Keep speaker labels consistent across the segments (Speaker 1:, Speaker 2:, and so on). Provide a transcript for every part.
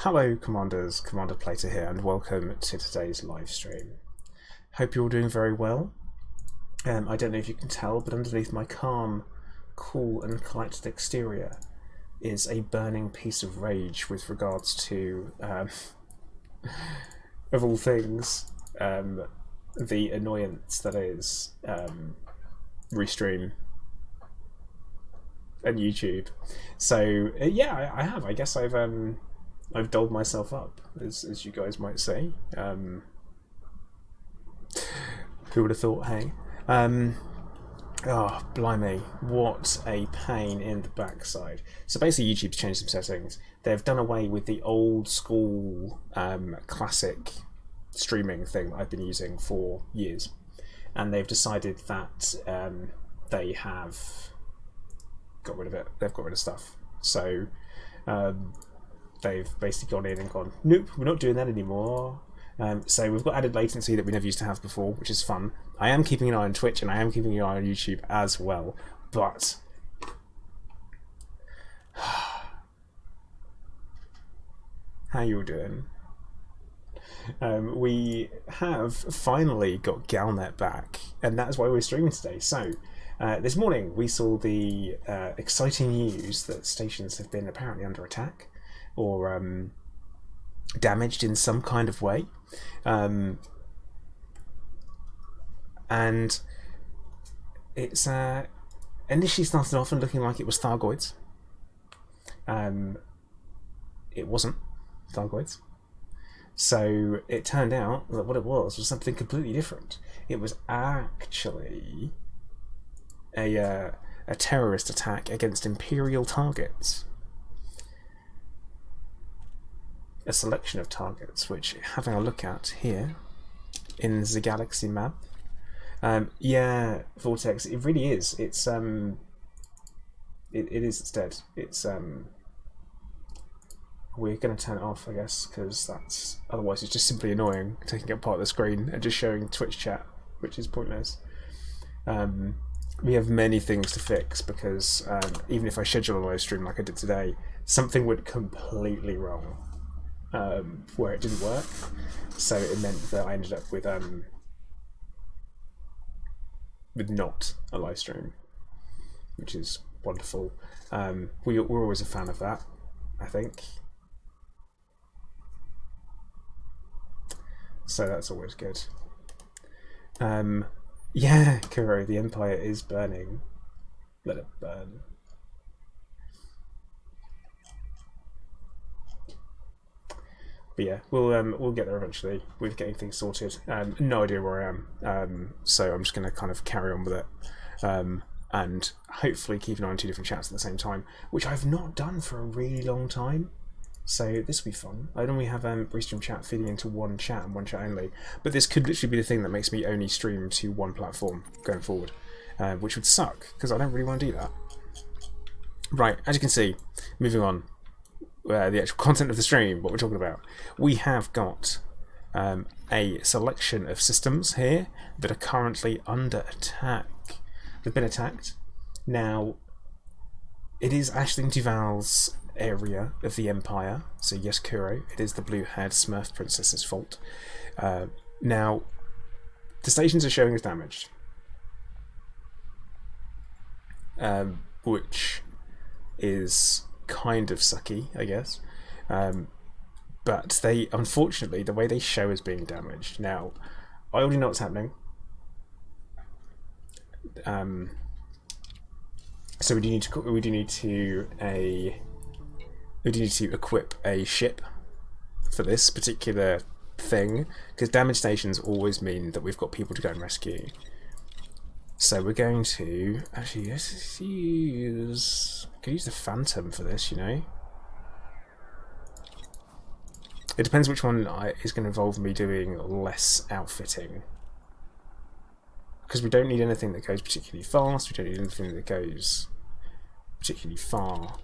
Speaker 1: Hello Commanders, Commander Plater here, and welcome to today's live stream. Hope you're all doing very well. I don't know if you can tell, but underneath my calm, cool and collected exterior is a burning piece of rage with regards to, of all things, the annoyance that is Restream and YouTube. So yeah, I have. I guess I've dolled myself up, as you guys might say. Who would have thought, hey? Oh, blimey, what a pain in the backside. So basically YouTube's changed some settings. They've done away with the old school classic streaming thing that I've been using for years. And they've decided that they have got rid of it. They've got rid of stuff. So they've basically gone in and gone, nope, we're not doing that anymore. So we've got added latency that we never used to have before, which is fun. I am keeping an eye on Twitch and I am keeping an eye on YouTube as well, but how you all doing? We have finally got Galnet back, and that's why we're streaming today. So this morning we saw the exciting news that stations have been apparently under attack or damaged in some kind of way, and it's initially started off and looking like it was Thargoids. It wasn't Thargoids. So it turned out that what it was something completely different. It was actually a terrorist attack against Imperial targets. A selection of targets, which, having a look at here in the galaxy map, yeah, Vortex, it really is. It's it is instead. It's we're going to turn it off, I guess, because that's otherwise it's just simply annoying taking up part of the screen and just showing Twitch chat, which is pointless. We have many things to fix because even if I schedule a live stream like I did today, something went completely wrong. Where it didn't work, so it meant that I ended up with not a live stream, which is wonderful. We're always a fan of that, I think. So that's always good. Yeah, Kuro, the Empire is burning. Let it burn. But yeah, we'll get there eventually with getting things sorted. No idea where I am, so I'm just going to kind of carry on with it, and hopefully keep an eye on two different chats at the same time, which I've not done for a really long time. So this will be fun. I normally have Restream chat feeding into one chat and one chat only, but this could literally be the thing that makes me only stream to one platform going forward, which would suck because I don't really want to do that. Right, as you can see, moving on. The actual content of the stream, what we're talking about. We have got a selection of systems here that are currently under attack. They've been attacked. Now, it is Aisling Duval's area of the Empire, so yes, Kuro, it is the blue-haired Smurf princess's fault. Now, the stations are showing as damaged, which is kind of sucky, I guess, but they, unfortunately, the way they show as being damaged. Now, I already know what's happening, so we do need to equip a ship for this particular thing, because damage stations always mean that we've got people to go and rescue. So we're going to actually could use the Phantom for this, you know. It depends which one is going to involve me doing less outfitting, because we don't need anything that goes particularly fast. We don't need anything that goes particularly far.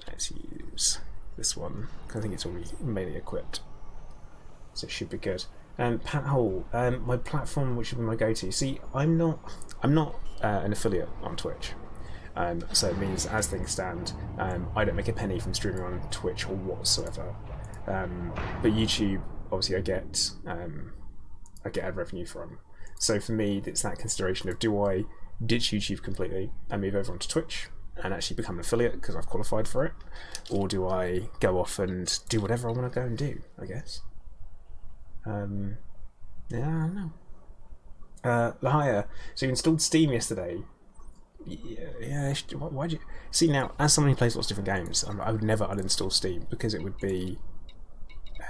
Speaker 1: Let's use this one. I think it's already mainly equipped, so it should be good. Pat Hole, my platform, which would be my go-to. See, I'm not an affiliate on Twitch. So it means, as things stand, I don't make a penny from streaming on Twitch or whatsoever. But YouTube, obviously, I get ad revenue from. So for me, it's that consideration of, do I ditch YouTube completely and move over onto Twitch and actually become an affiliate because I've qualified for it, or do I go off and do whatever I want to go and do, I guess. Yeah, I don't know. Lahaya, so you installed Steam yesterday. Yeah. Why'd you see? Now, as someone who plays lots of different games, I would never uninstall Steam because it would be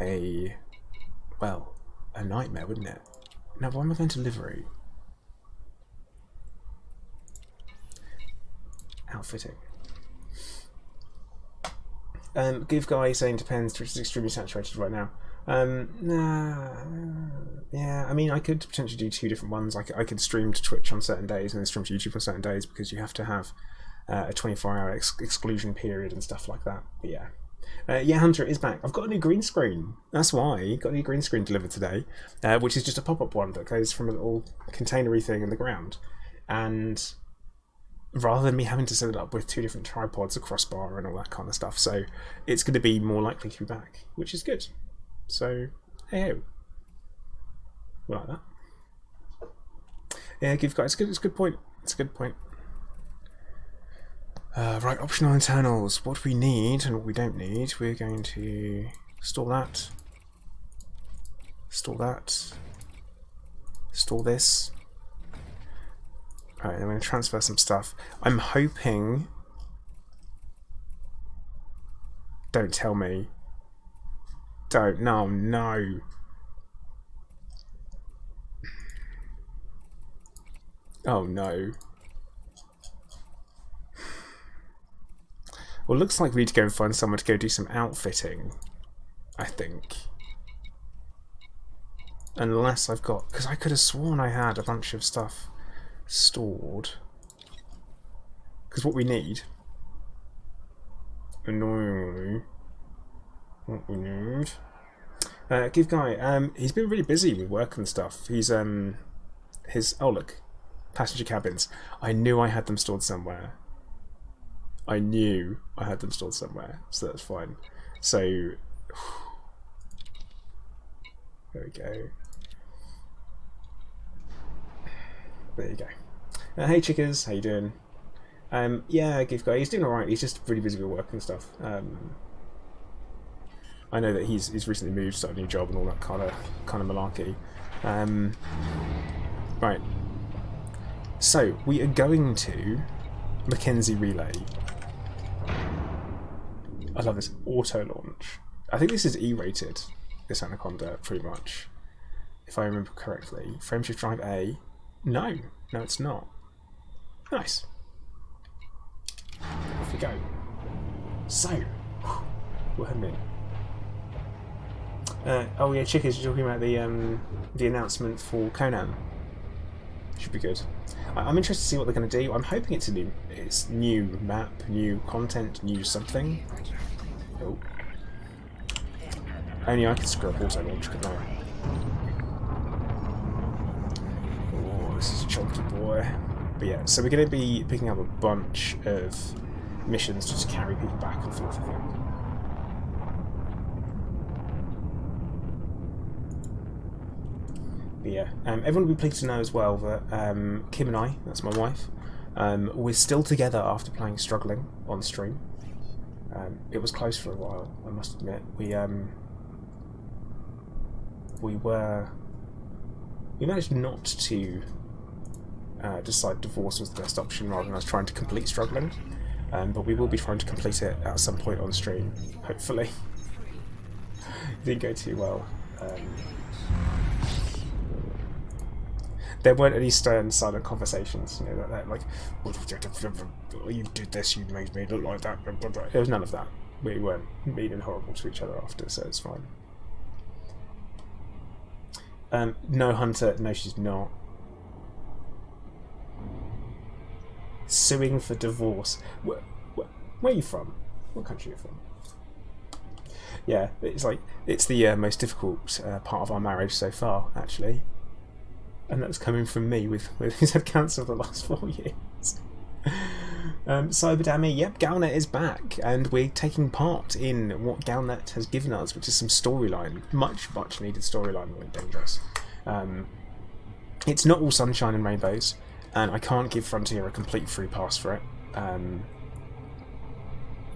Speaker 1: a nightmare, wouldn't it? Now, why am I going to livery? Outfitting. Give guy saying depends. Twitch is extremely saturated right now. Yeah, I mean, I could potentially do 2 different ones. I could stream to Twitch on certain days and then stream to YouTube on certain days, because you have to have a 24-hour exclusion period and stuff like that. But yeah. Yeah, Hunter is back. I've got a new green screen. That's why. Got a new green screen delivered today, which is just a pop-up one that goes from a little containery thing in the ground. And rather than me having to set it up with 2 different tripods, a crossbar and all that kind of stuff, so it's going to be more likely to be back, which is good. So, hey, we like that. Yeah, give guys, it's a good point. It's a good point. Right, optional internals. What we need and what we don't need. We're going to store that. Store that. Store this. Alright, then I'm going to transfer some stuff. I'm hoping... Don't tell me. Don't. No. Oh no. Well, it looks like we need to go and find someone to go do some outfitting, I think. Unless I've got... Because I could have sworn I had a bunch of stuff stored. Because what we need... Annoyingly... What we need... Give guy, he's been really busy with work and stuff. He's, his... Oh, look. Passenger cabins. I knew I had them stored somewhere. I knew I had them stored somewhere, so that's fine. So... There we go. There you go. Hey chickers, how you doing? Yeah, Give guy, he's doing alright. He's just really busy with work and stuff. I know that he's recently moved, started a new job and all that kind of malarkey. Right. So we are going to Mackenzie Relay. I love this auto launch. I think this is E-rated, this Anaconda, pretty much, if I remember correctly. Frameshift drive A. No, it's not. Nice. Off we go. So, we're heading in. Oh yeah, Chickers, you're talking about the announcement for Conan. Should be good. I'm interested to see what they're going to do. I'm hoping it's new map, new content, new something. Oh. Only I can screw up auto launch, couldn't I? Oh, this is a chunky boy. But yeah, so we're going to be picking up a bunch of missions just to carry people back and forth, I think. But yeah, everyone will be pleased to know as well that Kim and I, that's my wife, we're still together after playing Struggling on stream. It was close for a while, I must admit. We managed not to decide divorce was the best option rather than us trying to complete Struggling, but we will be trying to complete it at some point on stream, hopefully. It didn't go too well. There weren't any stern, silent conversations, you know, that like, you did this, you made me look like that. There was none of that. We weren't mean and horrible to each other after, so it's fine. No, Hunter, no, she's not. Suing for divorce. Where are you from? What country are you from? Yeah, it's like, it's the most difficult part of our marriage so far, actually. And that's coming from me, who's had cancer for the last 4 years. Cyberdammy, yep, Galnet is back, and we're taking part in what Galnet has given us, which is some storyline, much needed storyline with Dangerous. It's not all sunshine and rainbows, and I can't give Frontier a complete free pass for it,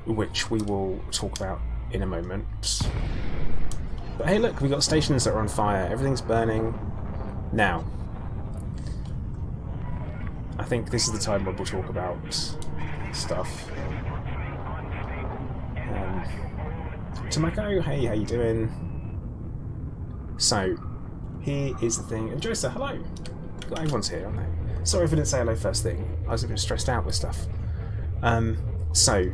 Speaker 1: which we will talk about in a moment. But hey look, we've got stations that are on fire, everything's burning. Now, I think this is the time where we'll talk about stuff. Tomako, hey, how you doing? So, here is the thing. And Josa, hello! God, everyone's here, aren't they? Sorry if I didn't say hello first thing. I was a bit stressed out with stuff. So,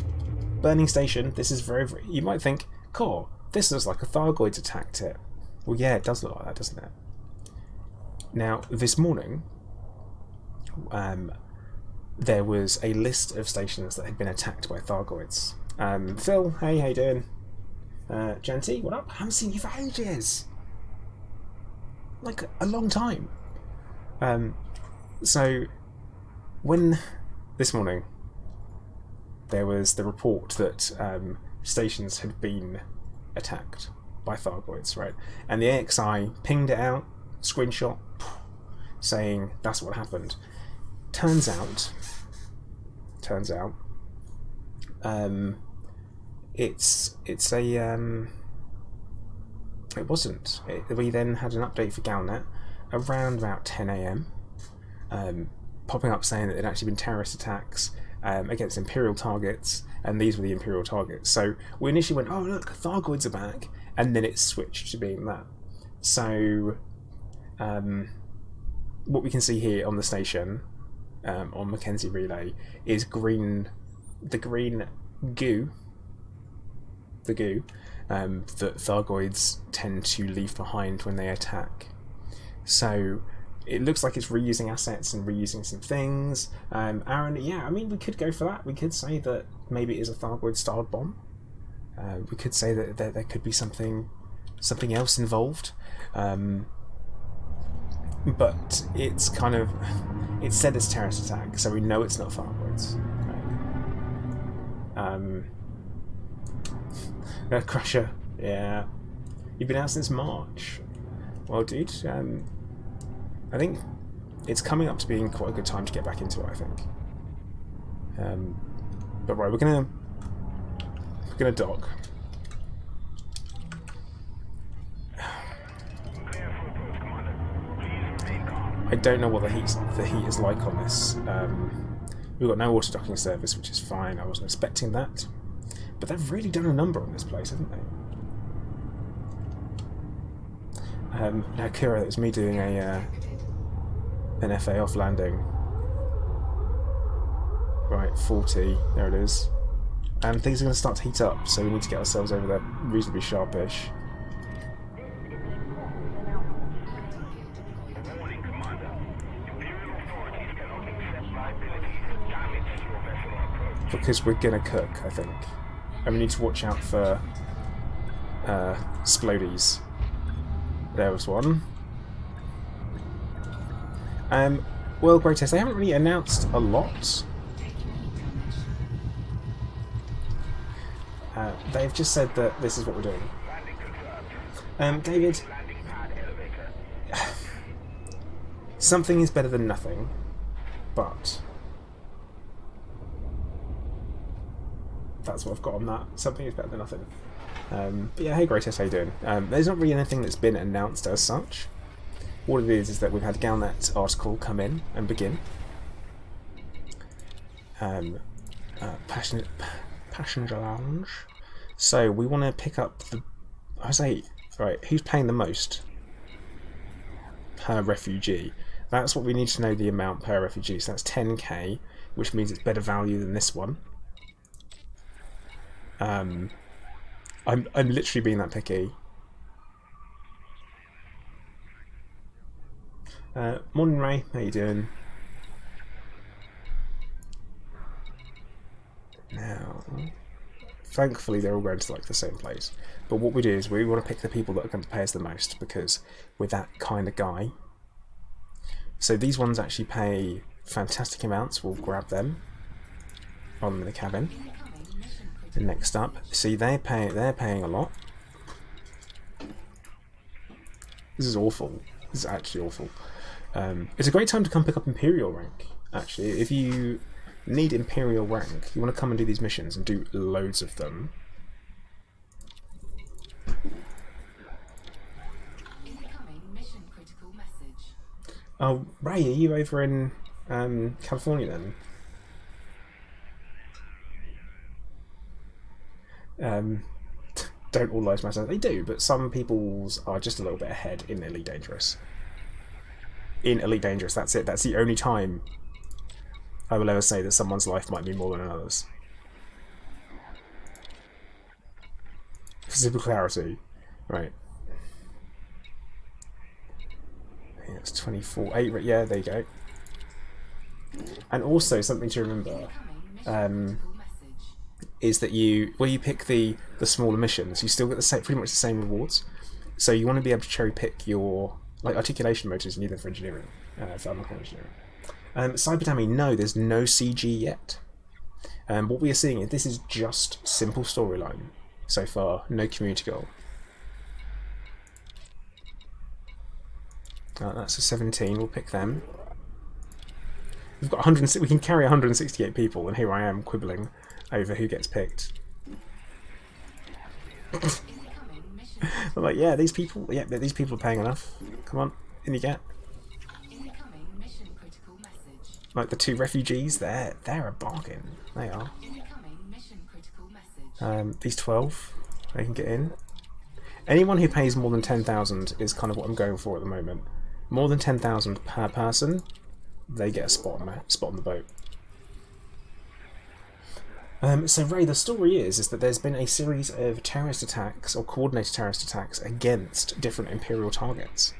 Speaker 1: burning station, this is very... You might think, cool, this looks like a Thargoid's attacked it. Well, yeah, it does look like that, doesn't it? Now, this morning, there was a list of stations that had been attacked by Thargoids. Phil, hey, how you doing? Janty, what up? I haven't seen you for ages! Like, a long time. So, when, this morning, there was the report that stations had been attacked by Thargoids, right? And the AXI pinged it out, screenshot, saying that's what happened. Turns out, it's a it wasn't. We then had an update for Galnet around about 10 AM, popping up saying that there'd actually been terrorist attacks against Imperial targets, and these were the Imperial targets. So we initially went, oh look, Thargoids are back, and then it switched to being that. So what we can see here on the station, on Mackenzie Relay, is the green goo that Thargoids tend to leave behind when they attack. So it looks like it's reusing assets and reusing some things. Aaron, yeah, I mean, we could go for that. We could say that maybe it is a Thargoid-styled bomb. We could say that there could be something else involved. But it's kind of... It's said as terrorist attack, so we know it's not Thargoids. Crusher, yeah. You've been out since March. Well, dude, I think it's coming up to being quite a good time to get back into it, I think. But right, we're gonna dock. I don't know what the heat is like on this. We've got no auto docking service, which is fine. I wasn't expecting that, but they've really done a number on this place, haven't they? Now, Kira, that was me doing an FA off landing. Right, 40. There it is. And things are going to start to heat up, so we need to get ourselves over there reasonably sharpish. Because we're gonna cook, I think. And we need to watch out for splodies. There was one. Well, Greatest, they haven't really announced a lot. They've just said that this is what we're doing. David, something is better than nothing, but that's what I've got on that. Something is better than nothing. But yeah, hey Greatest, how you doing? There's not really anything that's been announced as such. What it is that we've had a Galnet article come in and begin. Passenger lounge. So we want to pick up the... I say, right, who's paying the most per refugee? That's what we need to know, the amount per refugee. So that's 10k, which means it's better value than this one. I'm literally being that picky. Morning Ray, how you doing? Now, thankfully they're all going to like the same place. But what we do is we want to pick the people that are going to pay us the most, because we're that kind of guy. So these ones actually pay fantastic amounts. We'll grab them. on them in the cabin. And next up, see they're paying a lot. This is awful. This is actually awful. It's a great time to come pick up Imperial rank. Actually, if you need Imperial rank, you want to come and do these missions and do loads of them. Oh, Ray, are you over in California then? Don't all lives matter? They do, but some people's are just a little bit ahead in Elite Dangerous. In Elite Dangerous, that's it. That's the only time I will ever say that someone's life might be more than another's. For simple clarity. Right. I think that's 24. 8, yeah, there you go. And also, something to remember is that you pick the smaller missions, you still get the pretty much the same rewards. So you want to be able to cherry pick your articulation motors and use them for engineering, for unlocking engineering. Cyberdammy, no, there's no CG yet. What we are seeing is this is just simple storyline so far, no community goal. That's a 17. We'll pick them. We've got 100. We can carry 168 people, and here I am quibbling over who gets picked. I'm like, yeah, these people are paying enough. Come on, in you get. Like the 2 refugees, they're a bargain. They are. These 12, they can get in. Anyone who pays more than 10,000 is kind of what I'm going for at the moment. More than 10,000 per person, they get a spot on the boat. So Ray, the story is that there's been a series of terrorist attacks, or coordinated terrorist attacks, against different Imperial targets.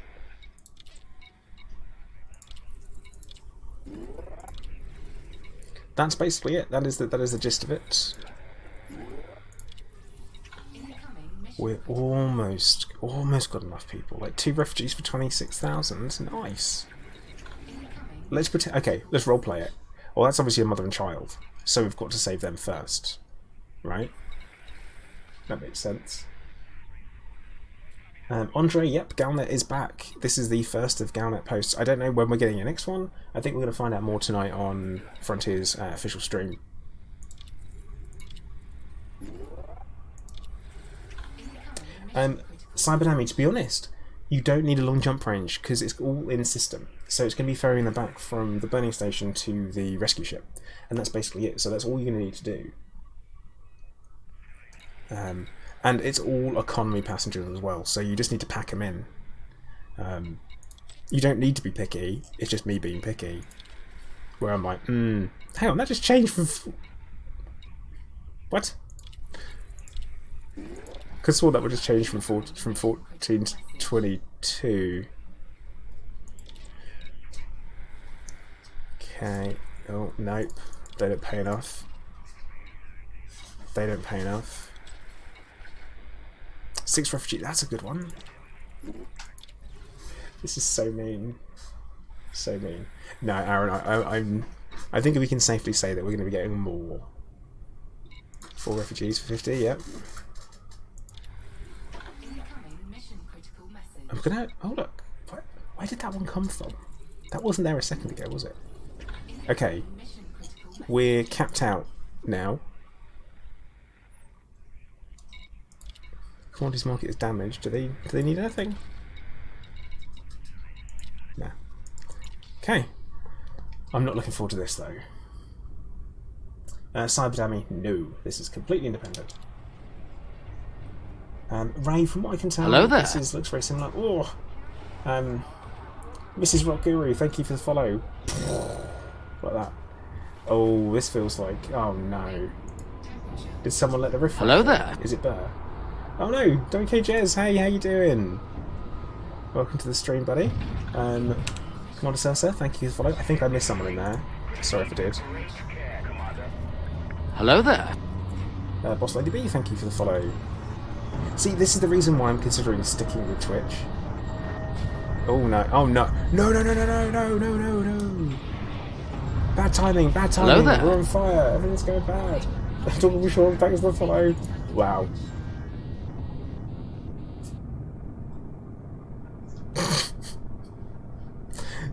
Speaker 1: That's basically it. That is the gist of it. We're almost got enough people. Like 2 refugees for 26,000. Nice. Let's pretend. Okay, let's roleplay it. Well, that's obviously a mother and child, so we've got to save them first, right? That makes sense. Andre, yep, Galnet is back. This is the first of Galnet posts. I don't know when we're getting the next one. I think we're going to find out more tonight on Frontier's official stream. Cyberdammy, to be honest, you don't need a long jump range because it's all in system. So it's going to be ferrying them back from the burning station to the rescue ship. And that's basically it. So that's all you're going to need to do. And it's all economy passengers as well. So you just need to pack them in. You don't need to be picky. It's just me being picky. Where I'm like, hang on, that just changed from... What? Could have sworn that would just change from 14 to 22. Okay. Oh, nope. They don't pay enough. They don't pay enough. 6 refugees. That's a good one. This is so mean. So mean. No, Aaron, I think we can safely say that we're going to be getting more. 4 refugees for 50, yep. I'm gonna... Oh, look. Where did that one come from? That wasn't there a second ago, was it? Okay. We're capped out now. Commodities market is damaged. Do they need anything? Nah. Okay. I'm not looking forward to this, though. Cyberdammy, no. This is completely independent. Ray, from what I can tell,
Speaker 2: hello there.
Speaker 1: This looks very similar. Oh, Mrs. Rock Guru, thank you for the follow. Like that. Oh, this feels like... Oh, no. Did someone let the riff...
Speaker 2: Hello there.
Speaker 1: Is it Burr? Oh, no. Donkey Jez, hey, how you doing? Welcome to the stream, buddy. Commander Celsa, thank you for the follow. I think I missed someone in there. Sorry if I did.
Speaker 2: Hello there.
Speaker 1: Boss Lady B, thank you for the follow. See, this is the reason why I'm considering sticking with Twitch. Oh no! Oh no! No! No! No! No! No! No! No! No! No! Bad timing, bad timing. We're on fire. Everything's going bad. Don't be sure. Thanks for the follow. Wow.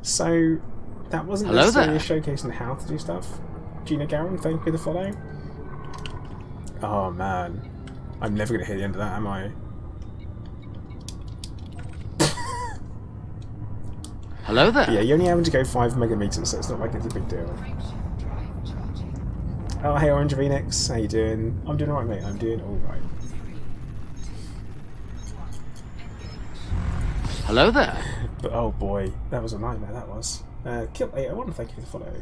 Speaker 1: So, that wasn't necessarily a showcase on how to do stuff. Gina Gowan, thank you for the follow. Oh man. I'm never going to hear the end of that, am I?
Speaker 2: Hello there.
Speaker 1: Yeah, you're only having to go 5 megameters, so it's not like it's a big deal. Oh, hey Orange Phoenix, how you doing? I'm doing alright, mate. I'm doing alright.
Speaker 2: Hello there.
Speaker 1: But oh boy, that was a nightmare, that was. Kill801, thank you for the follow.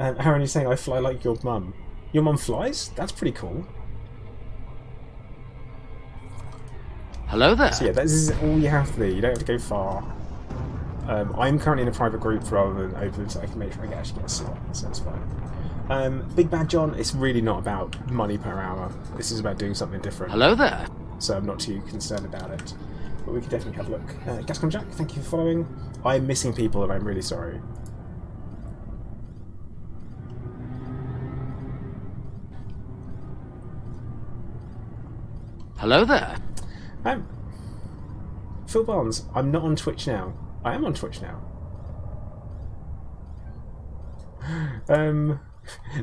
Speaker 1: Aaron, you're saying I fly like your mum. Your mum flies? That's pretty cool.
Speaker 2: Hello there.
Speaker 1: So yeah, this is all you have to do. You don't have to go far. I'm currently in a private group rather than open, so I can make sure I actually get a slot, so it's fine. Big Bad John, it's really not about money per hour. This is about doing something different.
Speaker 2: Hello there.
Speaker 1: So I'm not too concerned about it. But we can definitely have a look. Gascon Jack, thank you for following. I'm missing people and I'm really sorry.
Speaker 2: Hello there.
Speaker 1: Phil Barnes, I'm not on Twitch now. I am on Twitch now.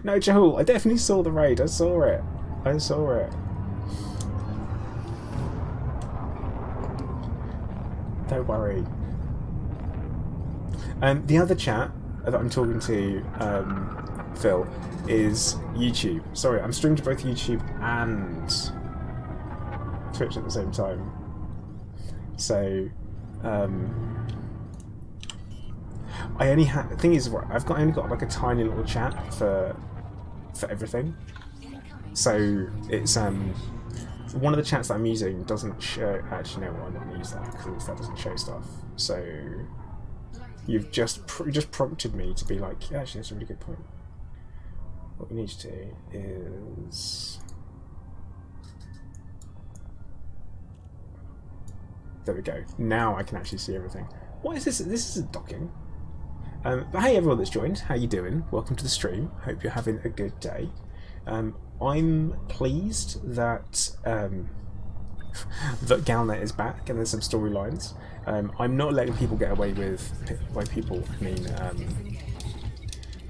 Speaker 1: No, Jahul, I definitely saw the raid. I saw it. I saw it. Don't worry. The other chat that I'm talking to, Phil, is YouTube. Sorry, I'm streaming to both YouTube and Twitch at the same time. So, I only have. The thing is, I've only got like a tiny little chat for everything. So it's one of the chats that I'm using doesn't show. Actually, no, I'm not going to use that because that doesn't show stuff. So you've just prompted me to be like, yeah, actually, that's a really good point. What we need to do is. There we go. Now I can actually see everything. What is this? This isn't docking. But hey everyone that's joined, how you doing? Welcome to the stream. Hope you're having a good day. I'm pleased that that Galnet is back and there's some storylines. I'm not letting people get away with, by people I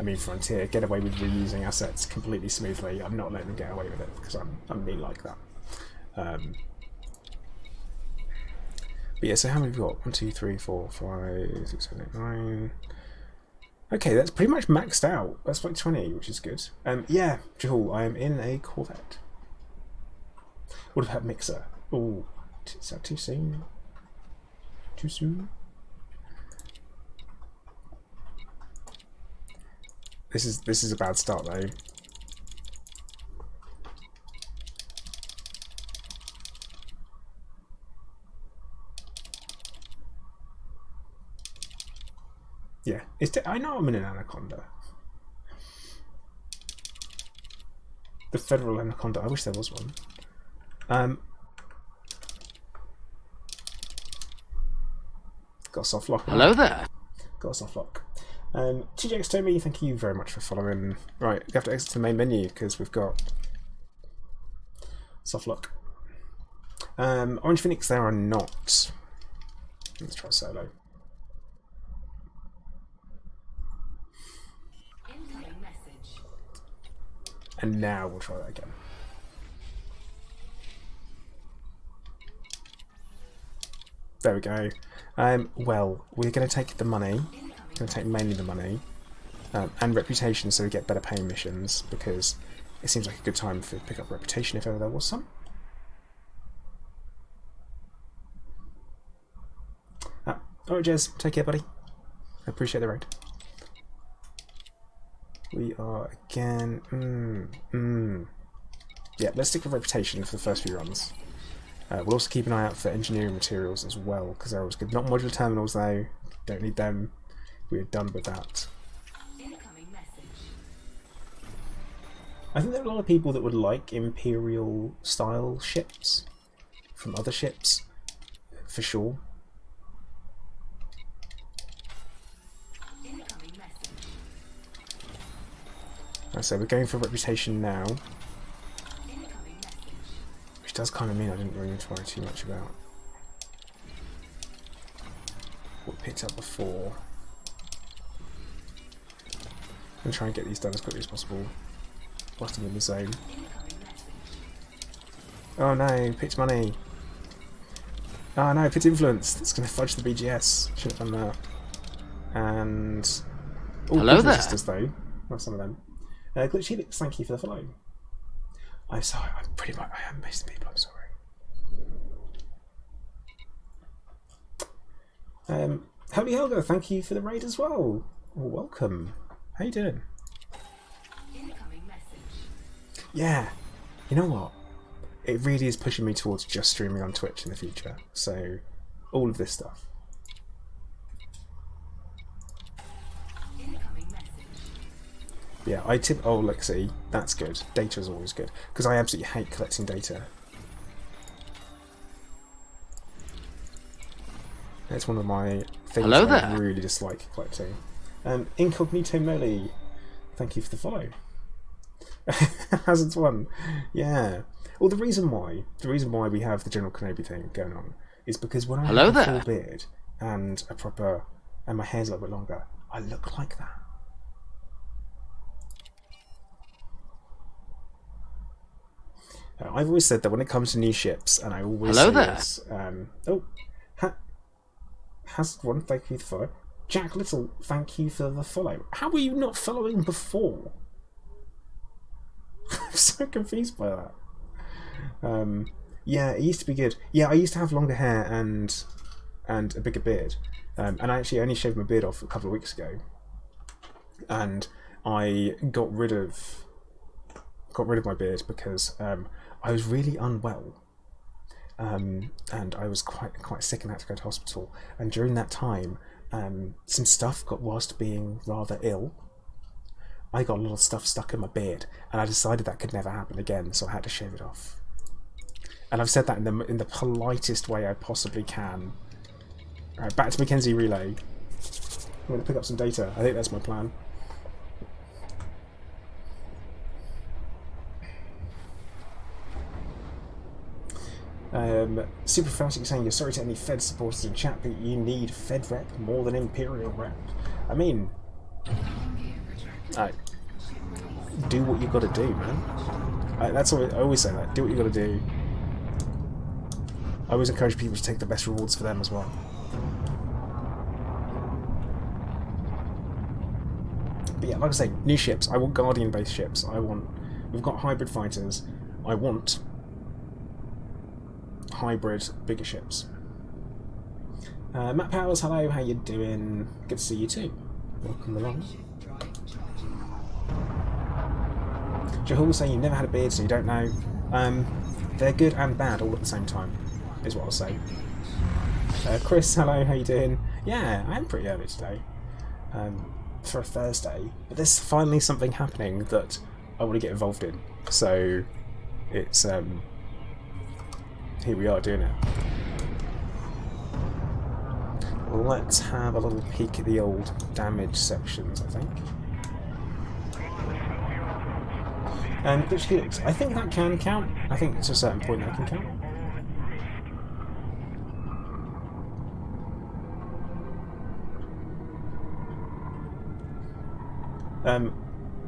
Speaker 1: mean Frontier, get away with reusing assets completely smoothly. I'm not letting them get away with it because I'm mean like that. But yeah, so how many have we got? 1, 2, 3, 4, 5, 6, 7, 8, 9. Okay, that's pretty much maxed out. That's like 20, which is good. Yeah, Jahul, I am in a Corvette. What about Mixer? Oh, is that too soon? Too soon? This is a bad start though. Yeah, I know I'm in an Anaconda. The Federal Anaconda. I wish there was one. Got a soft lock.
Speaker 2: Hello there.
Speaker 1: Got a soft lock. TJX Tommy, thank you very much for following. Right, we have to exit to the main menu because we've got soft lock. Orange Phoenix, there are not. Let's try solo. And now we'll try that again. There we go. Well, we're going to take the money. We're going to take mainly the money. And reputation, so we get better paying missions, because it seems like a good time to pick up reputation if ever there was some. Alright, Jez, take care, buddy. I appreciate the raid. We are again. Yeah, let's stick with reputation for the first few runs. We'll also keep an eye out for engineering materials as well, because they're always good. Not modular terminals though, don't need them. We're done with that. I think there are a lot of people that would like Imperial style ships from other ships, for sure. So we're going for reputation now. Which does kind of mean I didn't really need to worry too much about what we picked up before. I'm going to try and get these done as quickly as possible whilst I'm in the zone. Oh no, picked money. Oh no, picked influence. That's going to fudge the BGS. Should have done that. And...
Speaker 2: Hello there.
Speaker 1: Resistors though. Not some of them. Glitch Helix, thank you for the follow. I'm sorry, I am missing people, I'm sorry. Holy Helga, thank you for the raid as well. Welcome. How you doing?
Speaker 3: Incoming message.
Speaker 1: Yeah, you know what? It really is pushing me towards just streaming on Twitch in the future. So, all of this stuff. Yeah, I tip. Oh, look, see, that's good. Data is always good because I absolutely hate collecting data. It's one of my things that I really dislike collecting. Incognito Moli, thank you for the follow. Hazards 1, yeah. Well, the reason why we have the General Kenobi thing going on is because when I have a full beard and my hair's a little bit longer, I look like that. I've always said that when it comes to new ships, and I always say this. Hazard 1, thank you for the follow. Jack Little, thank you for the follow. How were you not following before? I'm so confused by that. Yeah, it used to be good. Yeah, I used to have longer hair and a bigger beard. And I actually only shaved my beard off a couple of weeks ago. And I got rid of my beard because I was really unwell. And I was quite sick and had to go to hospital. And during that time, some stuff whilst being rather ill, I got a lot of stuff stuck in my beard, and I decided that could never happen again, so I had to shave it off. And I've said that in the politest way I possibly can. Alright, back to Mackenzie Relay. I'm going to pick up some data. I think that's my plan. Super Fantastic saying you're sorry to any Fed supporters in chat, but you need Fed rep more than Imperial rep. I mean, do what you got to do, man. That's what I always say. That do what you got to do. I always encourage people to take the best rewards for them as well. But yeah, like I say, new ships. I want Guardian-based ships. We've got hybrid fighters. I want hybrid bigger ships. Matt Powers, hello, how you doing? Good to see you too. Welcome along. Jahul saying you've never had a beard, so you don't know. They're good and bad all at the same time, is what I'll say. Chris, hello, how you doing? Yeah, I am pretty early today. For a Thursday. But there's finally something happening that I want to get involved in. So it's here we are doing it. Let's have a little peek at the old damage sections, I think. Glitch Helix, I think that can count. I think to a certain point that can count.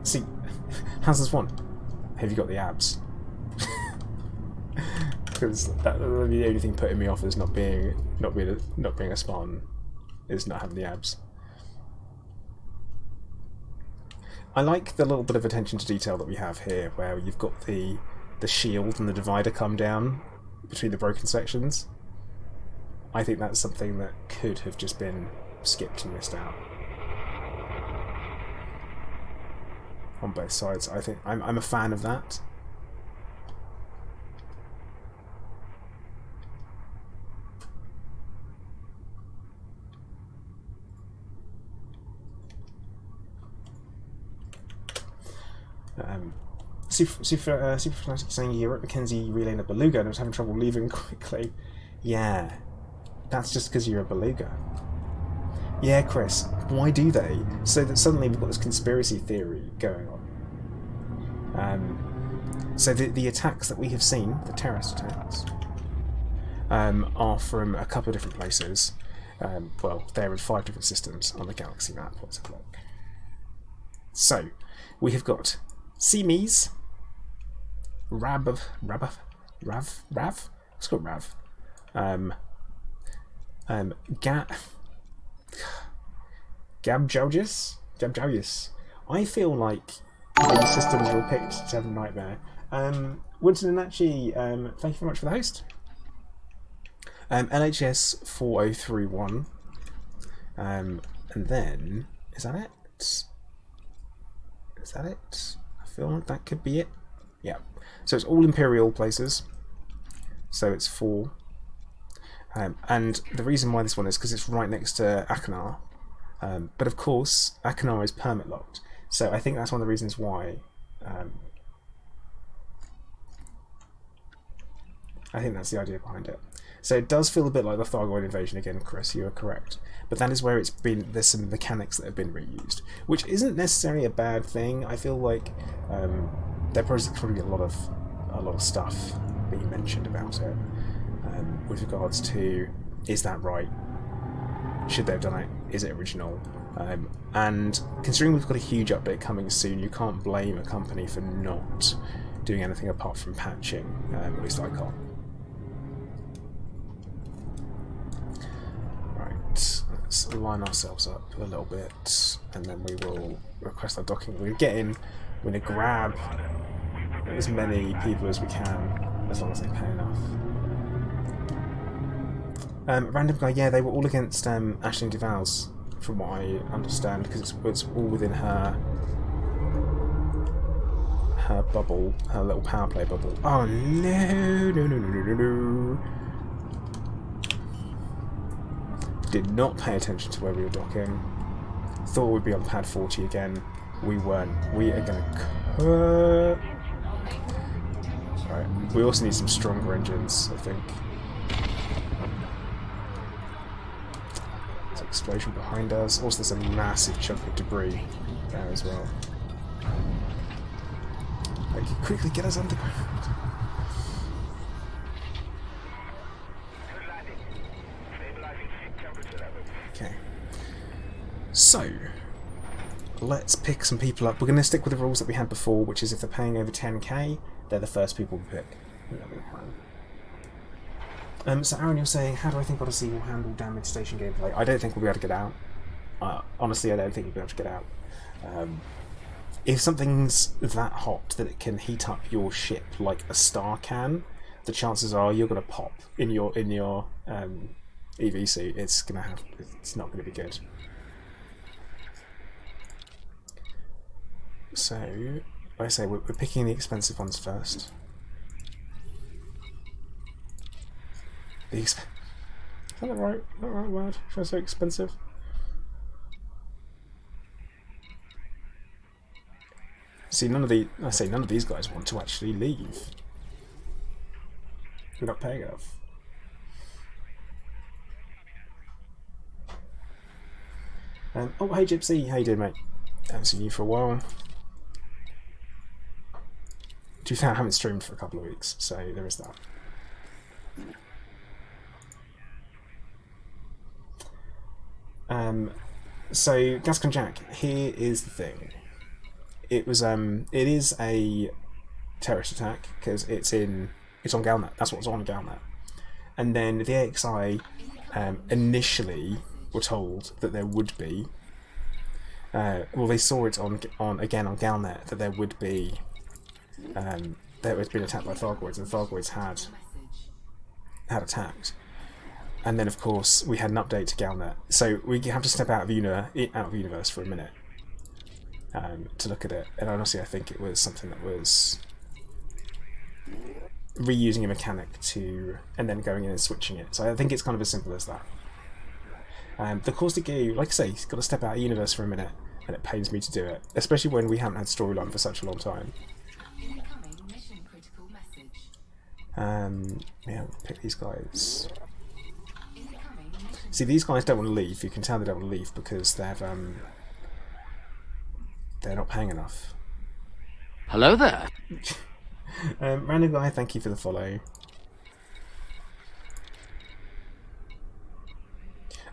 Speaker 1: See, how's this one? Have you got the abs? Because that the only thing putting me off is not being a Spartan, is not having the abs. I like the little bit of attention to detail that we have here, where you've got the shield and the divider come down between the broken sections. I think that's something that could have just been skipped and missed out on both sides. I think I'm a fan of that. Super Fanatic saying you're at Mackenzie relaying a beluga and I was having trouble leaving quickly. Yeah, that's just because you're a beluga. Yeah, Chris, why do they? So that suddenly we've got this conspiracy theory going on. So the attacks that we have seen, the terrorist attacks, are from a couple of different places. Well, they're in 5 different systems on the galaxy map. Let's have a look. So, we have got Seamies, Rav? Let's go Rav. Gabjaujus. I feel like these systems were picked to have a nightmare. Winston and Nachi, thank you very much for the host. LHS 4031. And then, is that it? Is that it? I feel like that could be it. Yeah. So it's all Imperial places. So it's 4. And the reason why this one is because it's right next to Akanar. But of course, Akanar is permit locked. So I think that's one of the reasons why. I think that's the idea behind it. So it does feel a bit like the Thargoid invasion again, Chris, you are correct. But that is where there's some mechanics that have been reused, which isn't necessarily a bad thing. I feel like there probably a lot of stuff being mentioned about it with regards to, is that right? Should they have done it? Is it original? And considering we've got a huge update coming soon, you can't blame a company for not doing anything apart from patching. At least I can't. Let's line ourselves up a little bit, and then we will request our docking. We're going to grab as many people as we can, as long as they pay enough. Random guy, yeah, they were all against Aisling Duval's, from what I understand, because it's all within her bubble, her little power play bubble. Oh no. Did not pay attention to where we were docking. Thought we'd be on pad 40 again. We weren't. We are going to cut. Right. We also need some stronger engines, I think. There's an explosion behind us. Also, there's a massive chunk of debris there as well. Right, quickly get us underground. Okay, so let's pick some people up. We're going to stick with the rules that we had before, which is if they're paying over 10k, they're the first people we pick. So Aaron, you're saying, how do I think Odyssey will handle damage station gameplay? I don't think we'll be able to get out. Honestly, I don't think we'll be able to get out. If something's that hot that it can heat up your ship like a star can, the chances are you're going to pop in your EV suit. It's not going to be good. So, like I say, we're picking the expensive ones first. Is that the right word? Should I say expensive? See, none of these guys want to actually leave. We're not paying enough. Oh, hey Gypsy, how you doing, mate? Haven't seen you for a while. To be fair, I haven't streamed for a couple of weeks, so there is that. So Gascon Jack, here is the thing. It is a terrorist attack because it's on Galnet. That's what's on Galnet. And then the AXI initially were told that there would be. Well, they saw it on Galnet that there would be. There was been attacked by Thargoids, and Thargoids had attacked. And then, of course, we had an update to Galnet. So we have to step out of universe for a minute to look at it. And honestly, I think it was something that was reusing a mechanic and then going in and switching it. So I think it's kind of as simple as that. The caustic goo, like I say, you've got to step out of universe for a minute, and it pains me to do it, especially when we haven't had storyline for such a long time. Yeah, we'll pick these guys. See, these guys don't want to leave. You can tell they don't want to leave because they're not paying enough.
Speaker 2: Hello there.
Speaker 1: Random guy, thank you for the follow.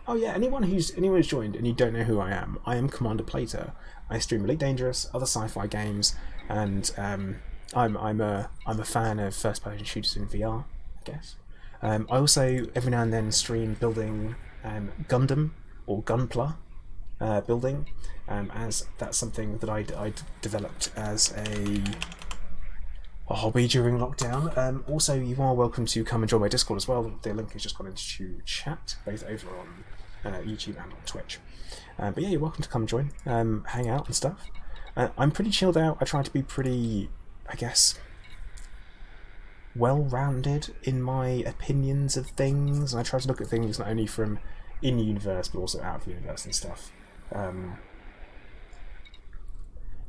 Speaker 1: Oh yeah, anyone who's joined and you don't know who I am Commander Plater. I stream Elite Dangerous, other sci-fi games, and I'm a fan of first-person shooters in VR, I guess. I also every now and then stream building Gundam or Gunpla building, as that's something that I developed as a hobby during lockdown. Also, you are welcome to come and join my Discord as well. The link has just gone into chat, both over on YouTube and on Twitch. But yeah, you're welcome to come join, hang out and stuff. I'm pretty chilled out. I try to be pretty, I guess, well-rounded in my opinions of things, and I try to look at things not only from in-universe but also out of universe and stuff.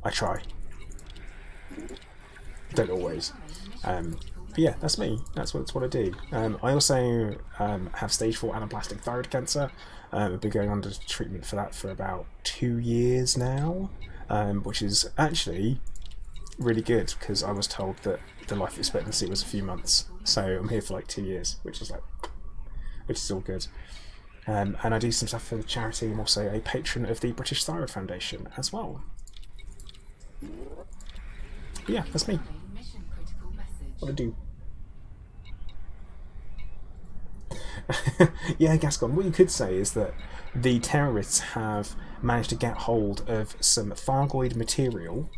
Speaker 1: I try. Don't always. But yeah, that's me. That's what I do. I also have stage 4 anaplastic thyroid cancer. I've been going under treatment for that for about 2 years now, which is actually really good because I was told that the life expectancy was a few months. So I'm here for like 2 years, which is all good. And I do some stuff for the charity. I'm also a patron of the British Thyroid Foundation as well. But yeah, that's me. What I do. Yeah, Gascon, what you could say is that the terrorists have managed to get hold of some Thargoid material,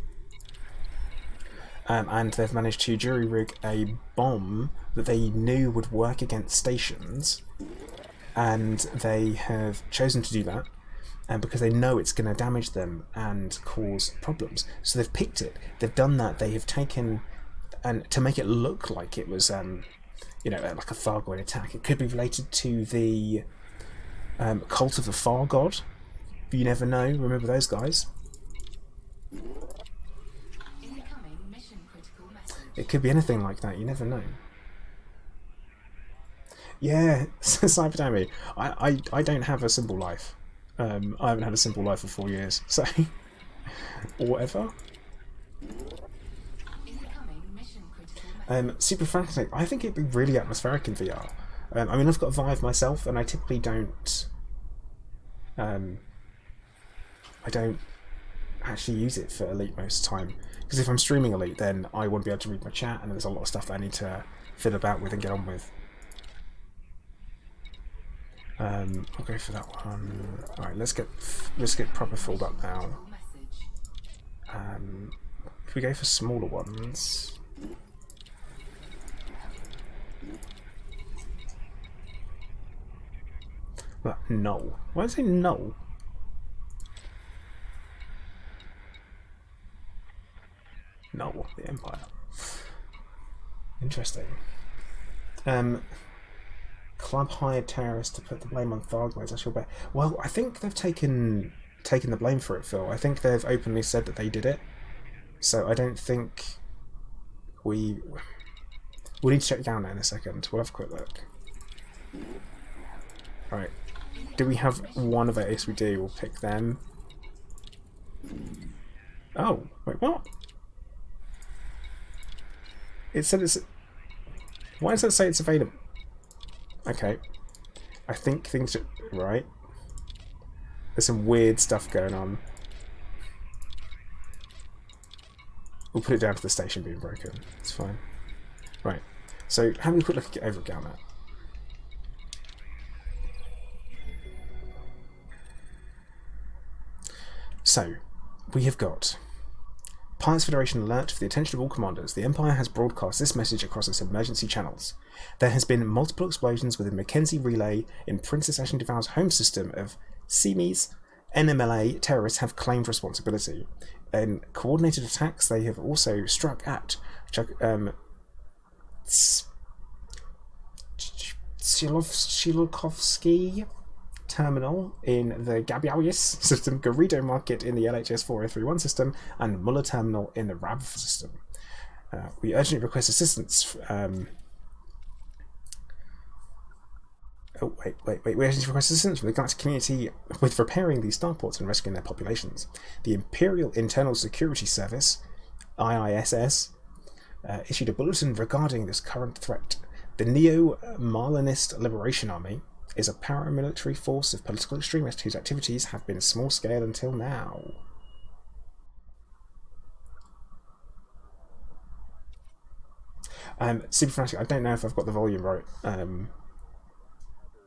Speaker 1: and they've managed to jury-rig a bomb that they knew would work against stations, and they have chosen to do that because they know it's going to damage them and cause problems. So they've picked it, they've done that, they have taken, and to make it look like it was like a Thargoid attack. It could be related to the cult of the Far God. You never know. Remember those guys? It could be anything like that. You never know. Yeah, Cyberdammy. I don't have a simple life. I haven't had a simple life for 4 years, so or whatever. Super frantic. I think it'd be really atmospheric in VR. I mean, I've got Vive myself, and I typically don't. I don't actually use it for Elite most of the time, because if I'm streaming Elite, then I won't be able to read my chat, and there's a lot of stuff that I need to fiddle about with and get on with. I'll go for that one. All right, let's get proper filled up now. If we go for smaller ones. No. Why did I say no? No, the Empire. Interesting. Club hired terrorists to put the blame on Thargoids. I shall bet. Well, I think they've taken the blame for it, Phil. I think they've openly said that they did it. So I don't think we'll need to check Galnet in a second. We'll have a quick look. Right. Do we have one of it? Yes, we do. We'll pick them. Oh, wait, what? It said it's... Why does that say it's available? Okay. I think things are... Right. There's some weird stuff going on. We'll put it down to the station being broken. It's fine. Right. So, having a quick look over at Galnet. So, we have got Pilots Federation alert for the attention of all commanders. The Empire has broadcast this message across its emergency channels. There has been multiple explosions within Mackenzie Relay in Princess Ashen Devour's home system of CMEs. NMLA terrorists have claimed responsibility. In coordinated attacks, they have also struck at Tsiolkovsky Terminal in the Gabiauyis system, Garrido Market in the LHS 4031 system, and Muller Terminal in the RAV system. We urgently request assistance. We urgently request assistance from the galactic community with repairing these starports and rescuing their populations. The Imperial Internal Security Service, IISS, issued a bulletin regarding this current threat. The Neo-Marlinist Liberation Army is a paramilitary force of political extremists whose activities have been small scale until now. Super Fanatic, I don't know if I've got the volume right.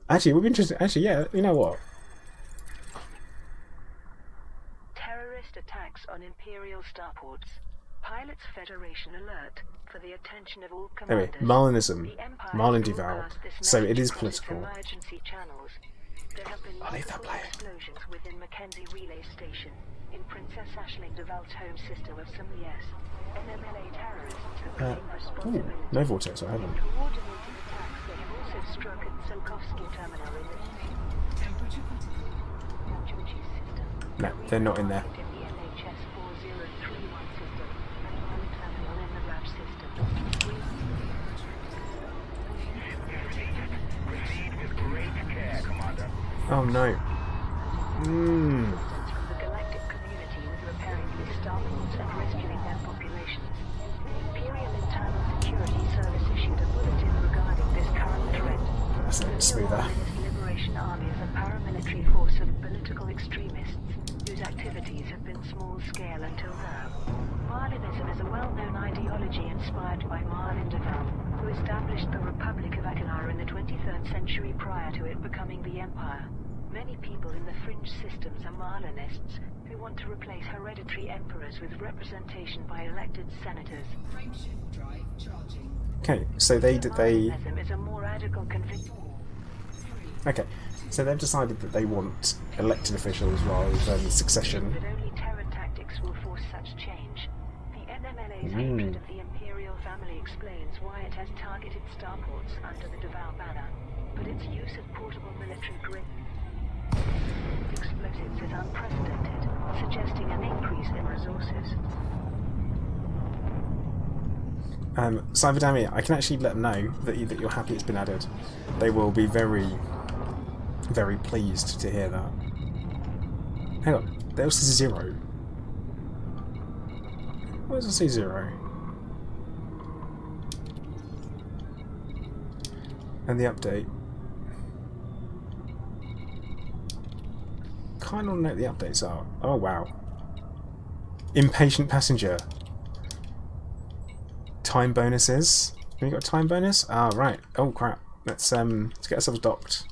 Speaker 1: Actually, it would be interesting. Actually, yeah, you know what?
Speaker 4: Terrorist attacks on Imperial starports. Pilots Federation alert for the attention of all
Speaker 1: Anyway,
Speaker 4: commanders.
Speaker 1: Marlinism, Marlin Deval.
Speaker 4: broadcast this
Speaker 1: So it
Speaker 4: message
Speaker 1: is
Speaker 4: across
Speaker 1: political.
Speaker 4: Emergency channels. There have been
Speaker 1: I'll leave that
Speaker 4: multiple
Speaker 1: playing.
Speaker 4: explosions within Mackenzie Relay Station in Princess Ashling Deval's home system of Samias. NMLA terrorists have claimed responsibility.
Speaker 1: No vortex, I haven't.
Speaker 4: Coordinated attacks they have also struck at Tsiolkovsky Terminal in the Georgie's system.
Speaker 1: No, they're not in there.
Speaker 4: In the NHS 4031 system and one terminal in the RAB system.
Speaker 1: Oh no.
Speaker 4: From the galactic community is repairing these starports and rescuing their populations. The Imperial Internal Security Service issued a bulletin regarding this current threat.
Speaker 1: That's a bit smoother.
Speaker 4: The Liberation Army is a paramilitary force of political extremists whose activities have been small-scale until now. Marlinism is a well-known ideology inspired by Marlin Deval, who established the Republic of Akinar in the 23rd century prior to it becoming the Empire. Many people in the fringe systems are Marlinists who want to replace hereditary emperors with representation by elected senators.
Speaker 3: Frameshift drive charging.
Speaker 1: Okay, so they
Speaker 4: Marlinism is a more radical conviction.
Speaker 1: okay, so they've decided that they want elected officials rather than succession.
Speaker 4: But only terror tactics will force such change. The NMLA's hatred of the Imperial family explains why it has targeted starports under the Deval banner, but its use of portable military explosives is unprecedented, suggesting an increase in resources.
Speaker 1: Cyberdamia, I can actually let them know that you're happy it's been added. They will be very, very pleased to hear that. Hang on, they also say 0. Why does it say 0? And the update. Kind of know what the updates are. Oh wow. Impatient passenger. Time bonuses. Have you got a time bonus? Ah, right. Oh crap. Let's get ourselves docked.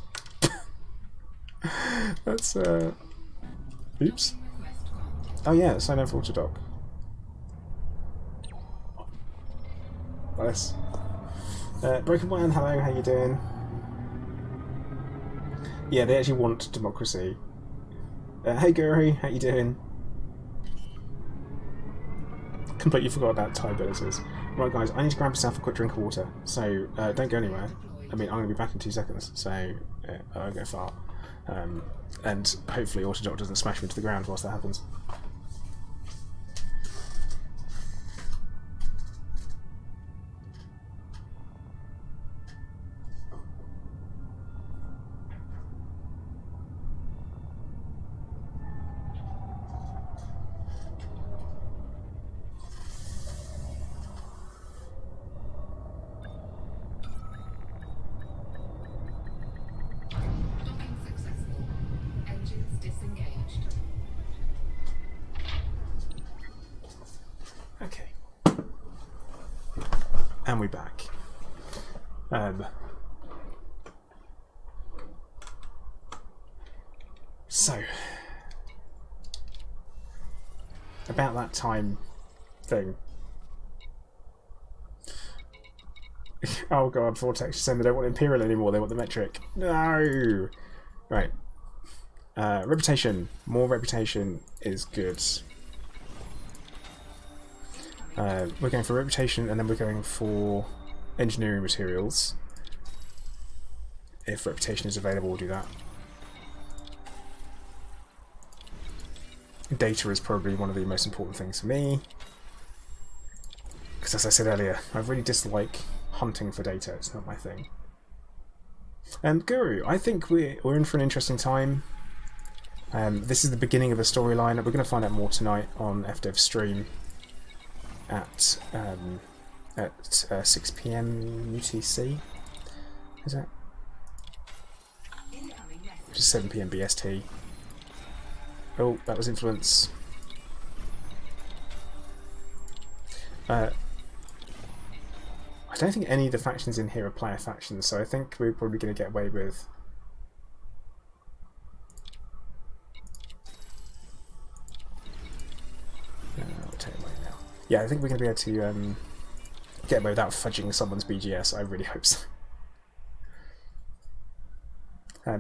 Speaker 1: Let's oops. Oh yeah, sign up for auto dock. Nice. Broken One, hello, how you doing? Yeah, they actually want democracy. Hey Guru, how you doing? Completely forgot about time bonuses. Right guys, I need to grab myself a quick drink of water, so don't go anywhere. I mean, I'm going to be back in 2 seconds, so I won't go far. And hopefully Autodoc doesn't smash me to the ground whilst that happens.
Speaker 3: Docking successful. Engines disengaged.
Speaker 1: Okay. And we're back. So, about that time thing. Oh god, Vortex saying they don't want Imperial anymore, they want the metric. No! Right. Reputation. More reputation is good. We're going for reputation and then we're going for engineering materials. If reputation is available, we'll do that. Data is probably one of the most important things for me. Because as I said earlier, I really dislike hunting for data, it's not my thing. And Guru, I think we're in for an interesting time. This is the beginning of a storyline. We're going to find out more tonight on FDev stream. at 6 p.m. UTC. Is that? Which is 7 p.m. BST. Oh, that was influence. I don't think any of the factions in here are player factions, so I think we're probably going to get away with... I'll tell you right now. Yeah, I think we're going to be able to get away without fudging someone's BGS. I really hope so.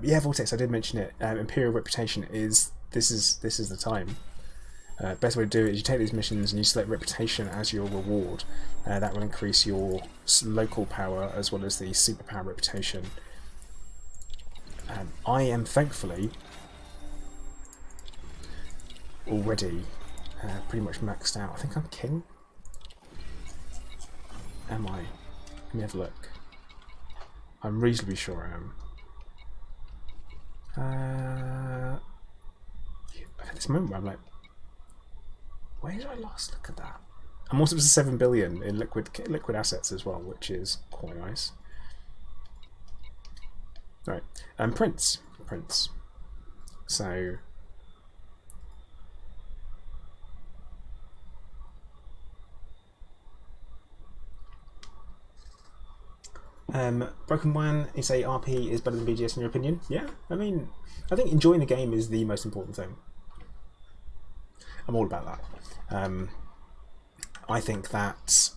Speaker 1: Yeah, Vortex, I did mention it. Imperial Reputation is... This is the time. Best way to do it is you take these missions and you select Reputation as your reward. That will increase your local power as well as the superpower reputation. I am thankfully already pretty much maxed out. I think I'm king. Am I? Let me have a look. I'm reasonably sure I am. At this moment where I'm like, where did I last look at that? I'm also up to 7 billion in liquid assets as well, which is quite nice. Right, and Prince. So Broken One, you say RP is better than BGS in your opinion? Yeah, I mean, I think enjoying the game is the most important thing. I'm all about that. I think that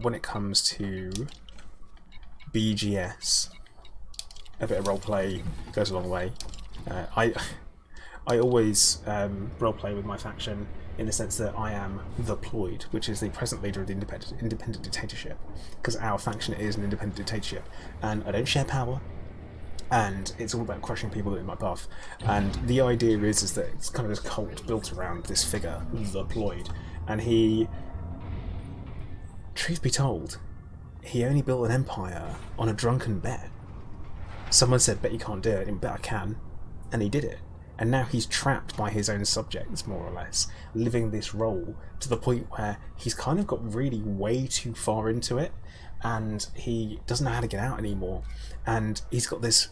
Speaker 1: when it comes to BGS, a bit of roleplay goes a long way. I always roleplay with my faction in the sense that I am the Ploid, which is the present leader of the independent dictatorship, because our faction is an independent dictatorship, and I don't share power, and it's all about crushing people in my path. And the idea is that it's kind of this cult built around this figure, the Ploid, and he, truth be told, he only built an empire on a drunken bet. Someone said, bet you can't do it, and bet I can, and he did it. And now he's trapped by his own subjects, more or less, living this role to the point where he's kind of got really way too far into it, and he doesn't know how to get out anymore. And he's got this...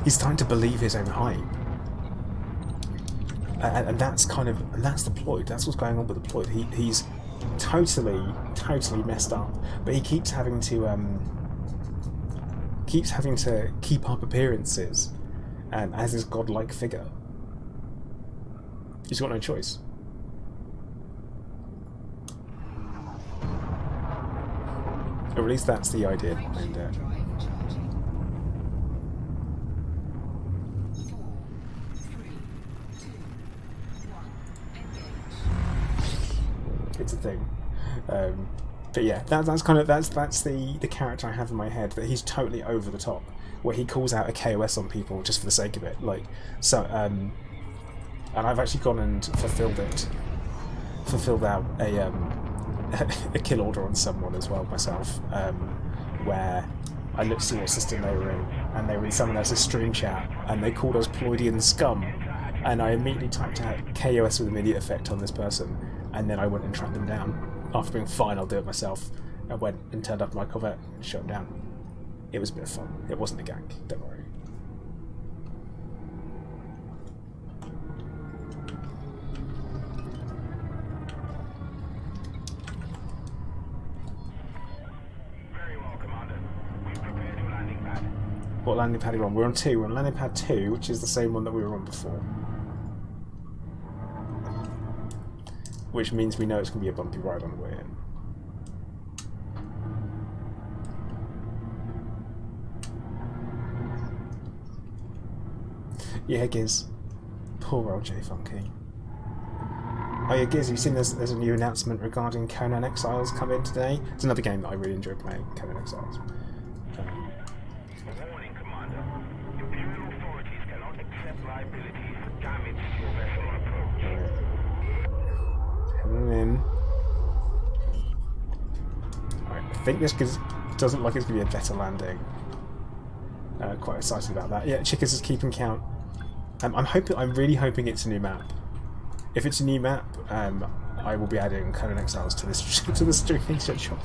Speaker 1: he's starting to believe his own hype. And that's kind of... and that's the Ploid. That's what's going on with the Ploid. He's totally messed up, but he keeps having to keep up appearances as this godlike figure. He's got no choice. Or at least that's the idea behind it. It's a thing. But yeah, that's the character I have in my head, that he's totally over the top, where he calls out a KOS on people just for the sake of it. Like, so, and I've actually gone and fulfilled out a kill order on someone as well myself, where I looked to see what system they were in, and they were in someone else's stream chat, and they called us Ploidian scum, and I immediately typed out KOS with immediate effect on this person, and then I went and tracked them down. After being fine, I'll do it myself. I went and turned up my Corvette and shot him down. It was a bit of fun. It wasn't a gank, don't worry.
Speaker 5: Very well, Commander. We've prepared your landing pad.
Speaker 1: What landing pad are you on? We're on 2. We're on landing pad 2, which is the same one that we were on before. Which means we know it's going to be a bumpy ride on the way in. Yeah, Giz. Poor old J Funky. Oh yeah, Giz, have you seen there's a new announcement regarding Conan Exiles come in today? It's another game that I really enjoy playing, Conan Exiles.
Speaker 5: Warning, Commander. Imperial authorities cannot accept liability for damage to your vessel on approach.
Speaker 1: Heading in. Alright, I think this doesn't look like it's going to be a better landing. Quite excited about that. Yeah, Chickers is keeping count. I'm really hoping it's a new map. If it's a new map, I will be adding Conan Exiles to this to the streaming schedule.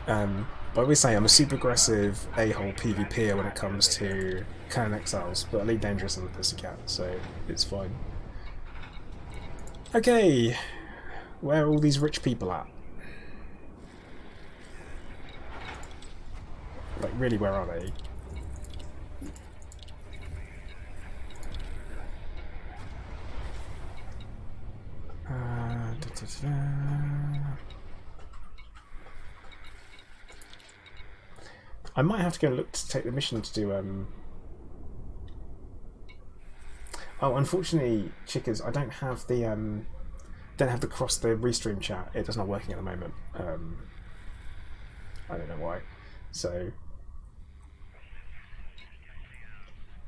Speaker 1: But I always say I'm a super aggressive a-hole PvPer when it comes to Conan Exiles, but I lead dangerous on the Pussycat, so it's fine. Okay, where are all these rich people at? Like, really, where are they? I might have to go look to take the mission to do Oh, unfortunately, Chickers, I don't have the cross the restream chat. It is not working at the moment. I don't know why. So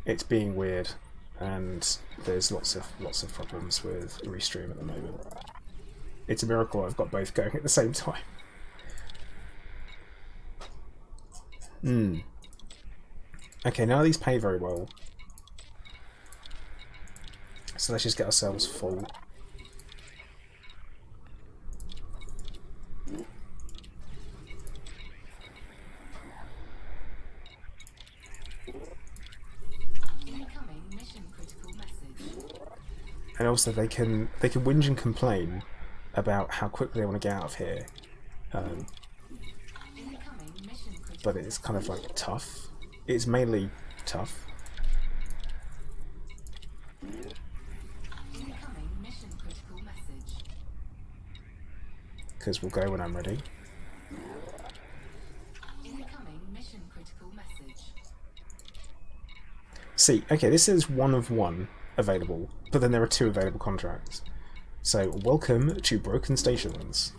Speaker 1: it's being weird, and there's lots of problems with restream at the moment. It's a miracle I've got both going at the same time. Okay, now these pay very well. So let's just get ourselves full.
Speaker 3: Incoming mission critical message.
Speaker 1: And also they can whinge and complain about how quickly they want to get out of here.
Speaker 3: Incoming mission critical.
Speaker 1: But it's kind of like tough. It's mainly tough.
Speaker 3: Incoming mission critical message.
Speaker 1: Because we'll go when I'm ready.
Speaker 3: Incoming mission critical message.
Speaker 1: See, okay, this is 1 of 1 available, but then there are 2 available contracts. So, welcome to Broken Stations,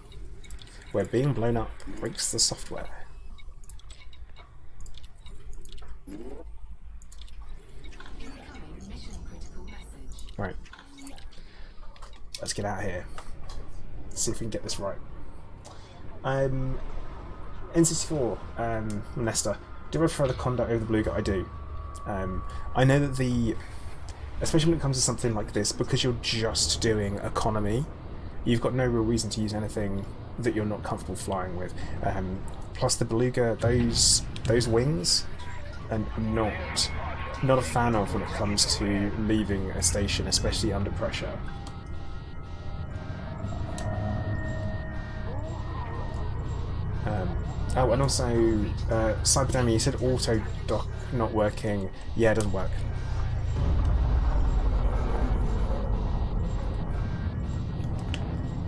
Speaker 1: where being blown up breaks the software.
Speaker 3: Incoming mission critical message.
Speaker 1: Right. Let's get out of here. See if we can get this right. N64, Nesta. Do I prefer the Conduct over the Beluga? I do. I know that especially when it comes to something like this, because you're just doing economy, you've got no real reason to use anything that you're not comfortable flying with. Plus the Beluga, those wings, and I'm not a fan of when it comes to leaving a station, especially under pressure. Oh, and also, Cyberdemi, you said auto dock not working. Yeah, it doesn't work.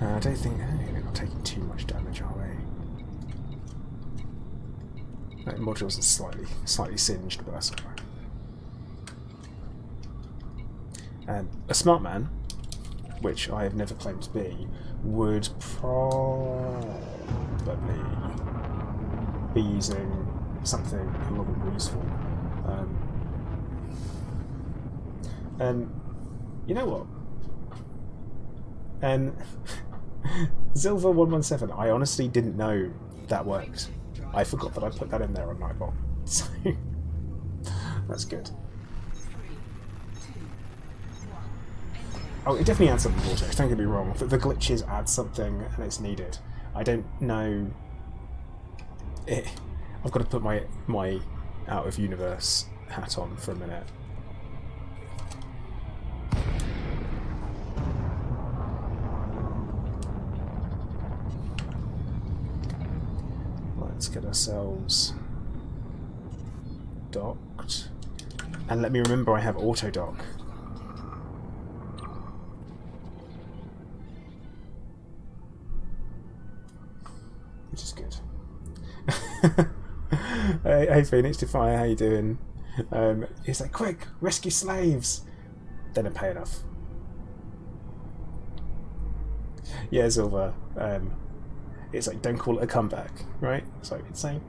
Speaker 1: I don't think we're not taking too much damage, are we? That modules are slightly singed, but that's alright. A smart man, which I have never claimed to be, would probably be using something a little more useful. You know what? Silver117, I honestly didn't know that worked. I forgot that I put that in there on Nightbot. So that's good.
Speaker 3: 3, 2, 1.
Speaker 1: Oh, it definitely adds something water. Don't get me wrong. The glitches add something and it's needed. I don't know. I've got to put my out of universe hat on for a minute. Let's get ourselves docked. And let me remember I have auto dock. Which is good. Hey Phoenix Defy, how you doing? He's like, quick, rescue slaves! They don't pay enough. Yeah, Silver. It's like, don't call it a comeback, right? That's what I would say.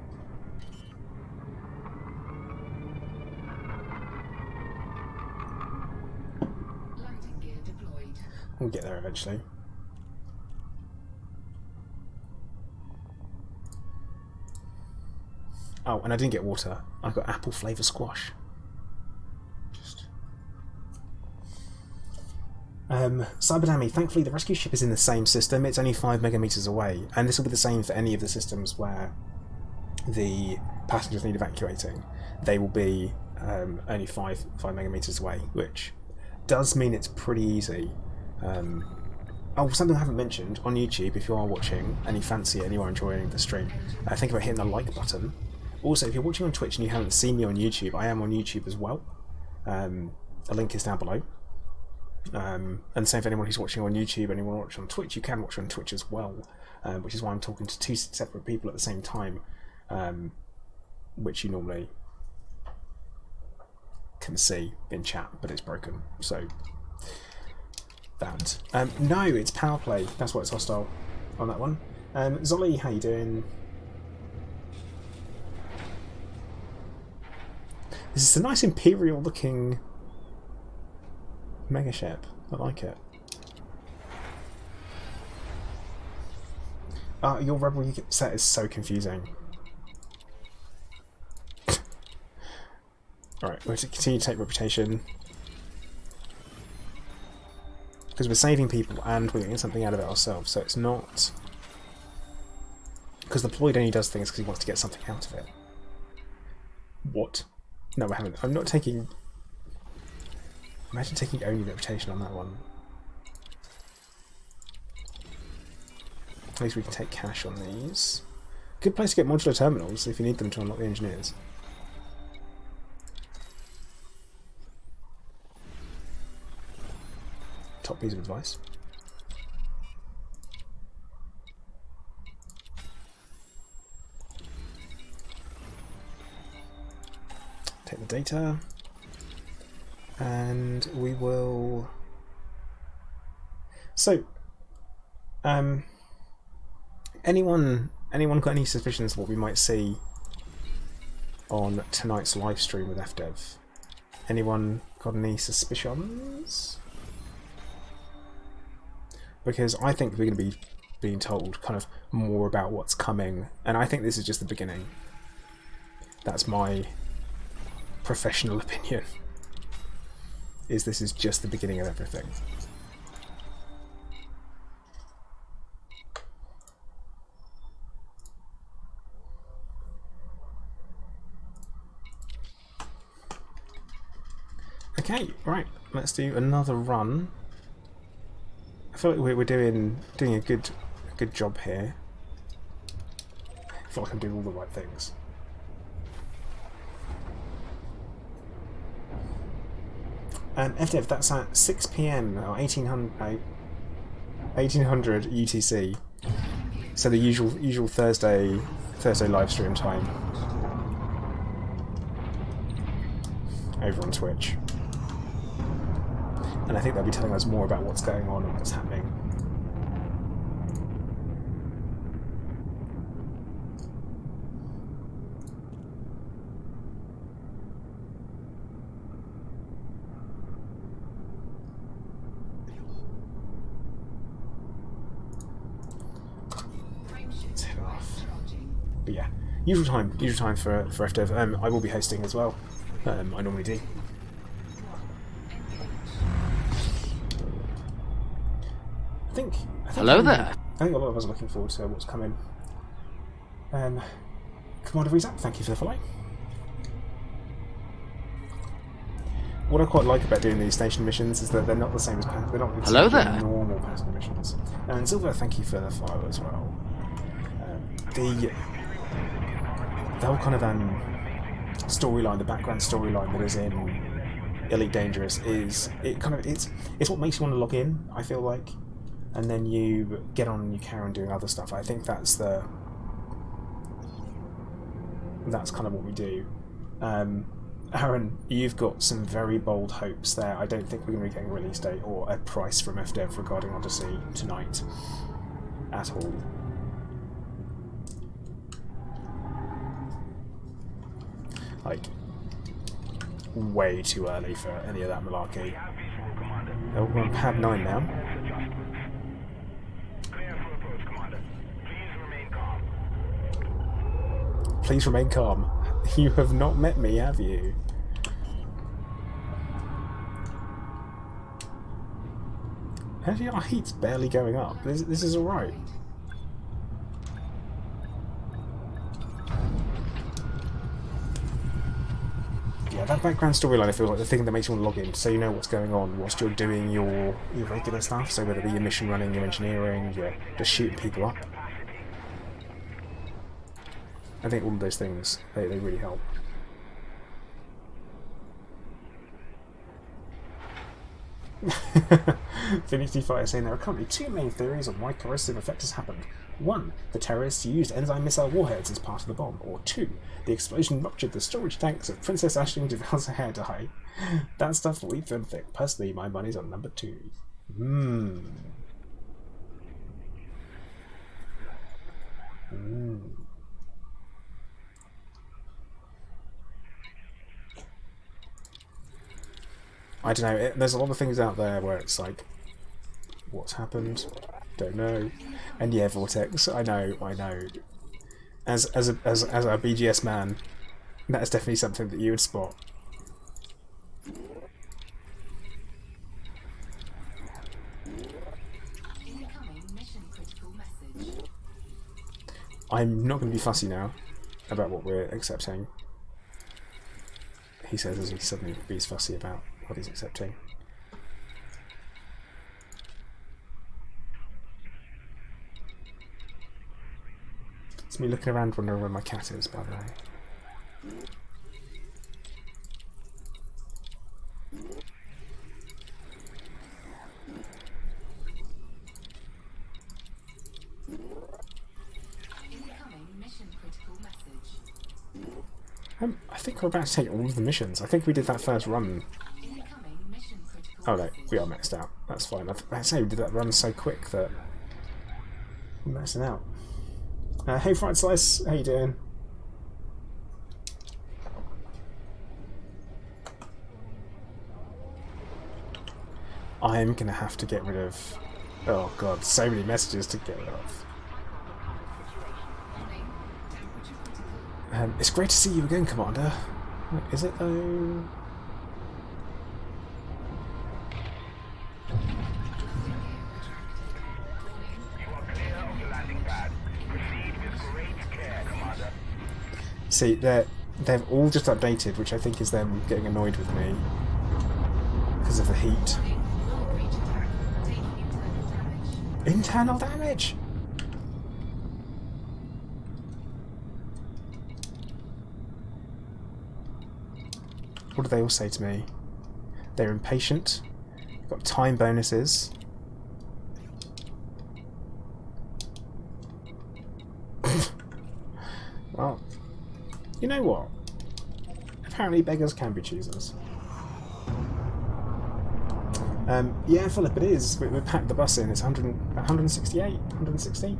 Speaker 3: Landing gear deployed.
Speaker 1: We'll get there eventually. Oh, and I didn't get water. I got apple flavour squash. Just Cyberdami, thankfully the rescue ship is in the same system. It's only 5 megameters away, and this will be the same for any of the systems where the passengers need evacuating. They will be only 5 megameters away, which does mean it's pretty easy. Oh, something I haven't mentioned, on YouTube, if you are watching and you fancy it and you are enjoying the stream, think about hitting the like button. Also, if you're watching on Twitch and you haven't seen me on YouTube, I am on YouTube as well. A link is down below. And same for anyone who's watching on YouTube, anyone watching on Twitch, you can watch on Twitch as well, which is why I'm talking to 2 separate people at the same time, which you normally can see in chat, but it's broken, so that. No, it's power play, that's why it's hostile on that one. Zolly, how you doing? This is a nice imperial looking mega ship. I like it. Your rebel set is so confusing. Alright, we're going to continue to take reputation. Because we're saving people and we're getting something out of it ourselves, so it's not... Because the Ploid only does things because he wants to get something out of it. What? No, I haven't. I'm not taking... Imagine taking only reputation on that one. At least we can take cash on these. Good place to get modular terminals if you need them to unlock the engineers. Top piece of advice. Take the data. And we will... So, anyone got any suspicions of what we might see on tonight's live stream with FDev? Anyone got any suspicions? Because I think we're going to be being told kind of more about what's coming, and I think this is just the beginning. That's my professional opinion. This is just the beginning of everything. Okay, right, let's do another run. I feel like we're doing a good job here. I feel like I'm doing all the right things. FDev, that's at 6 PM or 1800 UTC. So the usual Thursday live stream time over on Twitch. And I think they'll be telling us more about what's going on and what's happening. Let's head off. But yeah, usual time for FDev. I will be hosting as well. I normally do. I think
Speaker 2: Hello there.
Speaker 1: I think a lot of us are looking forward to what's coming. Commander Rizak, thank you for the follow. What I quite like about doing these station missions is that they're not the same as they're not
Speaker 2: Hello there.
Speaker 1: normal passenger missions. And Silver, thank you for the follow as well. The whole kind of storyline, the background storyline that is in Elite Dangerous is it's what makes you want to log in. I feel like. And then you get on and you carry on doing other stuff. I think that's kind of what we do. Aaron, you've got some very bold hopes there. I don't think we're going to be getting a release date or a price from FDev regarding Odyssey tonight at all. Like, way too early for any of that malarkey. Oh, we're on pad 9 now. Please remain calm. You have not met me, have you? Actually, our heat's barely going up. This is alright. Yeah, that background storyline, I feel like the thing that makes you want to log in, so you know what's going on whilst you're doing your regular stuff. So whether it be your mission running, your engineering, your just shooting people up. I think all of those things, they really help. Phoenix D5 saying there are currently two main theories on why corrosive effect has happened. One, the terrorists used enzyme missile warheads as part of the bomb. Or two, the explosion ruptured the storage tanks of Princess Ashling Deval's hair dye. That stuff leaves them thick. Personally, my money's on number two. I don't know, there's a lot of things out there where it's like, what's happened? Don't know. And yeah, Vortex, I know. As a BGS man, that is definitely something that you would spot.
Speaker 3: Incoming mission critical message.
Speaker 1: I'm not going to be fussy now about what we're accepting. He says as he suddenly bees fussy about what he's accepting. It's me looking around wondering where my cat is, by the way.
Speaker 3: Incoming mission critical message.
Speaker 1: I think we're about to take all of the missions. I think we did that first run.
Speaker 3: Incoming mission critical
Speaker 1: Oh no,
Speaker 3: message.
Speaker 1: we are maxed out. That's fine. I say we did that run so quick that we're maxing out. Hey Fried Slice, how you doing? I'm gonna have to get rid of... Oh god, so many messages to get rid of.
Speaker 3: Warning, temperature critical.
Speaker 1: It's great to see you again, Commander. Is it though? See, they've all just updated, which I think is them getting annoyed with me because of the heat.
Speaker 3: Null breach attack. Taking internal damage.
Speaker 1: Internal damage. What do they all say to me? They're impatient. Got time bonuses. Well, you know what? Apparently beggars can be choosers. Yeah, Philip, it is. We packed the bus in. It's 168, 160.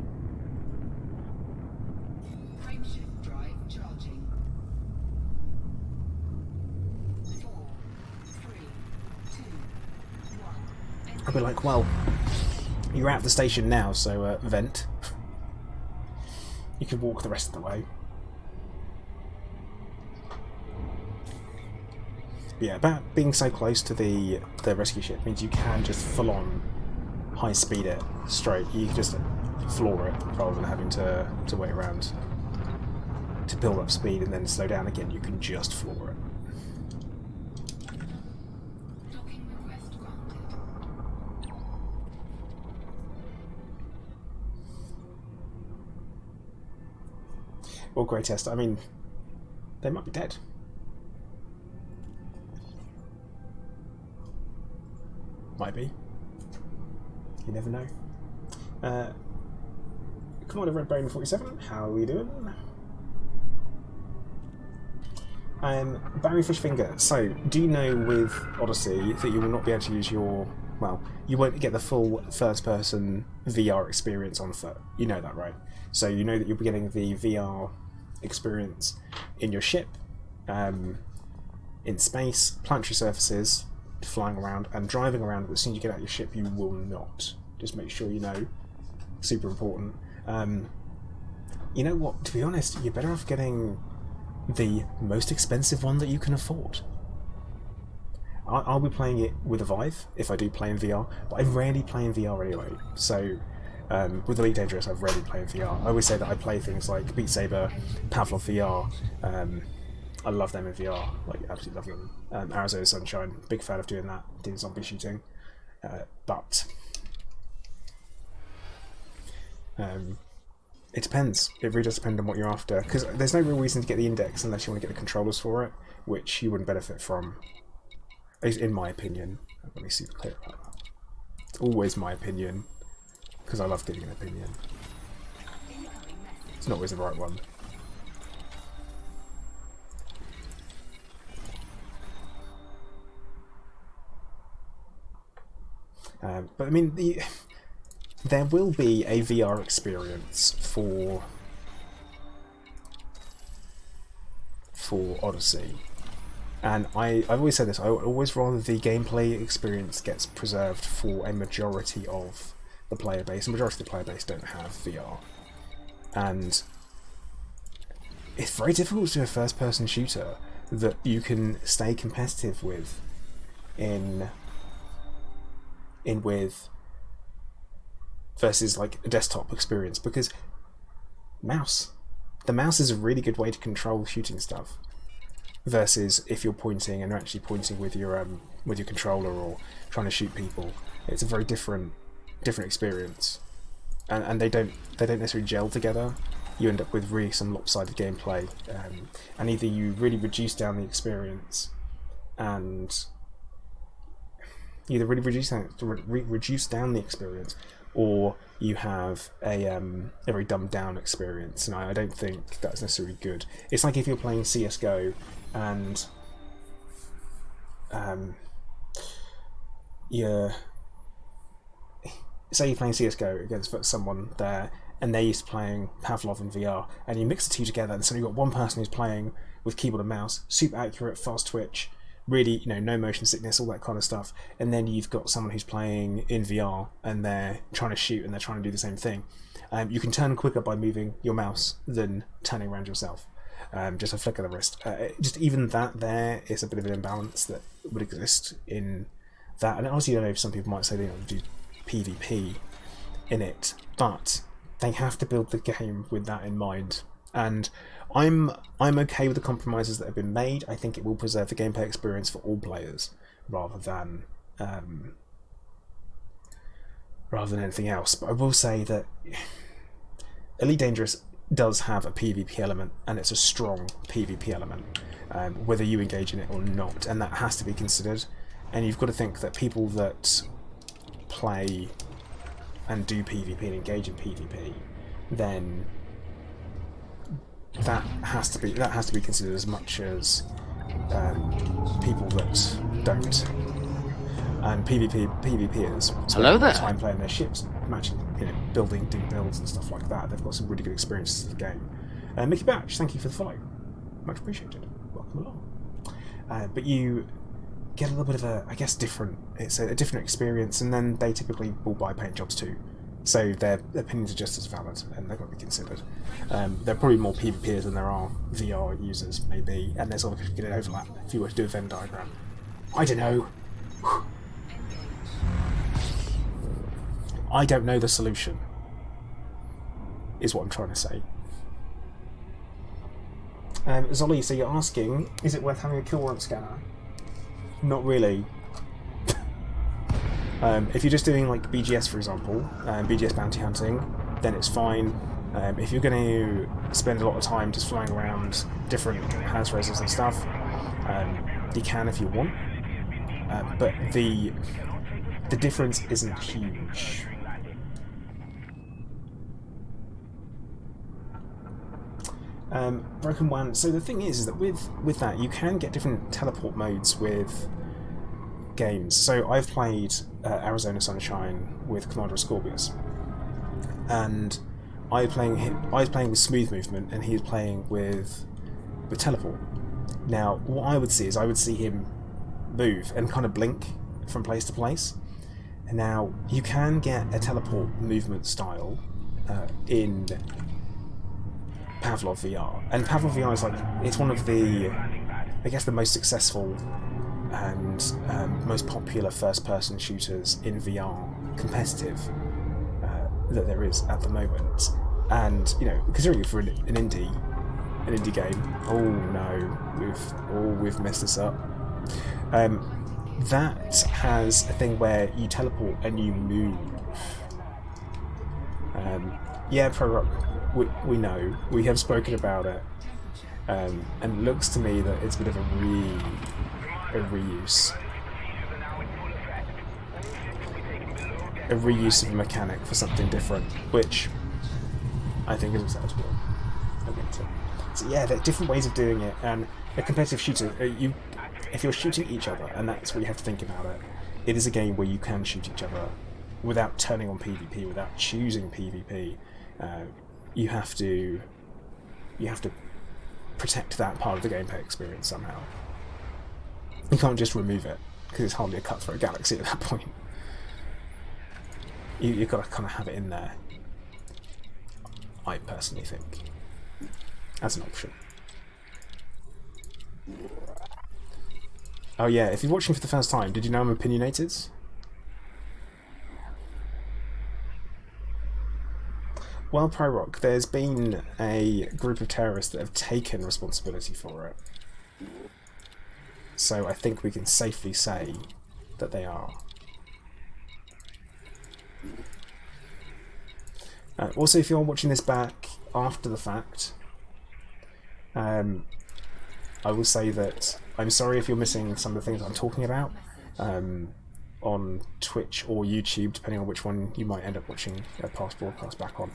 Speaker 3: Frameshift drive charging. 4, 3, 2, 1.
Speaker 1: I'll be like, well, you're out of the station now, so vent. You can walk the rest of the way. But yeah, about being so close to the rescue ship means you can just full on high speed it straight. You can just floor it rather than having to wait around to build up speed and then slow down again. You can just floor it.
Speaker 3: Docking request granted.
Speaker 1: Or Grey Test, I mean, they might be dead. Might be. You never know. Commander Redbrain 47, how are we doing? Barry Fishfinger, so do you know with Odyssey that you will not be able to use your... Well, you won't get the full first-person VR experience on foot. You know that, right? So you know that you'll be getting the VR experience in your ship, in space, planetary surfaces, flying around and driving around, but as soon as you get out your ship you will not. Just make sure you know. Super important. You know what, to be honest, you're better off getting the most expensive one that you can afford. I'll be playing it with a Vive if I do play in VR, but I rarely play in VR anyway. So with Elite Dangerous, I rarely play in VR. I always say that I play things like Beat Saber, Pavlov VR. I love them in VR, like absolutely love them. Arizona Sunshine, big fan of doing that, doing zombie shooting. But it depends. It really does depend on what you're after, because there's no real reason to get the Index unless you want to get the controllers for it, which you wouldn't benefit from, in my opinion. Let me see the clear about that. It's always my opinion, because I love giving an opinion. It's not always the right one. But I mean, there will be a VR experience for Odyssey, and I've always said this. I always rather the gameplay experience gets preserved for a majority of the player base. The majority of the player base don't have VR, and it's very difficult to do a first-person shooter that you can stay competitive with with versus like a desktop experience, because the mouse is a really good way to control shooting stuff, versus if you're pointing and you're actually pointing with your controller or trying to shoot people. It's a very different experience, and they don't necessarily gel together. You end up with really some lopsided gameplay, and either you really reduce down the experience and reduce down the experience, or you have a very dumbed down experience, and I don't think that's necessarily good. It's like if you're playing CS:GO and say you're playing CS:GO against someone there, and they're used to playing Pavlov in VR, and you mix the two together, and so you've got one person who's playing with keyboard and mouse, super accurate, fast twitch, really, no motion sickness, all that kind of stuff, and then you've got someone who's playing in VR and they're trying to shoot and they're trying to do the same thing. You can turn quicker by moving your mouse than turning around yourself. Just a flick of the wrist. Just even that there is a bit of an imbalance that would exist in that. And obviously, I know some people might say they don't do PvP in it, but they have to build the game with that in mind. And I'm okay with the compromises that have been made. I think it will preserve the gameplay experience for all players rather than anything else. But I will say that Elite Dangerous does have a PvP element, and it's a strong PvP element, whether you engage in it or not, and that has to be considered. And you've got to think that people that play and do PvP and engage in PvP, then that has to be considered as much as people that don't. And PvPers spend a lot of time playing their ships, matching, doing builds and stuff like that. They've got some really good experiences of the game. Mickey Batch, thank you for the follow. Much appreciated. Welcome along. But you get a little bit of it's a different experience, and then they typically will buy paint jobs too. So their opinions are just as valid, and they've got to be considered. There are probably more PvPers than there are VR users, maybe, and there's obviously an overlap if you were to do a Venn diagram. I don't know. I don't know the solution, is what I'm trying to say. Zolly, so you're asking, is it worth having a Kilowatt scanner? Not really. If you're just doing like BGS, for example, BGS bounty hunting, then it's fine. If you're going to spend a lot of time just flying around different house races and stuff, you can if you want. But the difference isn't huge. Broken One. So the thing is that with that, you can get different teleport modes with games. So I've played Arizona Sunshine with Commander Scorpius, and I was playing with smooth movement, and he was playing with teleport. Now, what I would see is him move and kind of blink from place to place. And now you can get a teleport movement style in Pavlov VR, and Pavlov VR is it's one of the, I guess, the most successful and most popular first-person shooters in VR competitive that there is at the moment. And you know, considering for an indie game, oh no, we've messed this up. That has a thing where you teleport and you move. Yeah, Pro Rock, we know, we have spoken about it, and it looks to me that it's a bit of a reuse of a mechanic for something different, which I think is acceptable. So yeah, there are different ways of doing it, and a competitive shooter, if you're shooting each other, and that's what you have to think about it, it is a game where you can shoot each other without turning on PvP, without choosing PvP. You have to protect that part of the gameplay experience somehow. You can't just remove it, because it's hardly a cutthroat galaxy at that point. You've got to kind of have it in there, I personally think, as an option. Oh yeah, if you're watching for the first time, did you know I'm opinionated? Well, Pro Rock, there's been a group of terrorists that have taken responsibility for it. So I think we can safely say that they are. Also, if you're watching this back after the fact, I will say that I'm sorry if you're missing some of the things I'm talking about on Twitch or YouTube, depending on which one you might end up watching a past broadcast back on.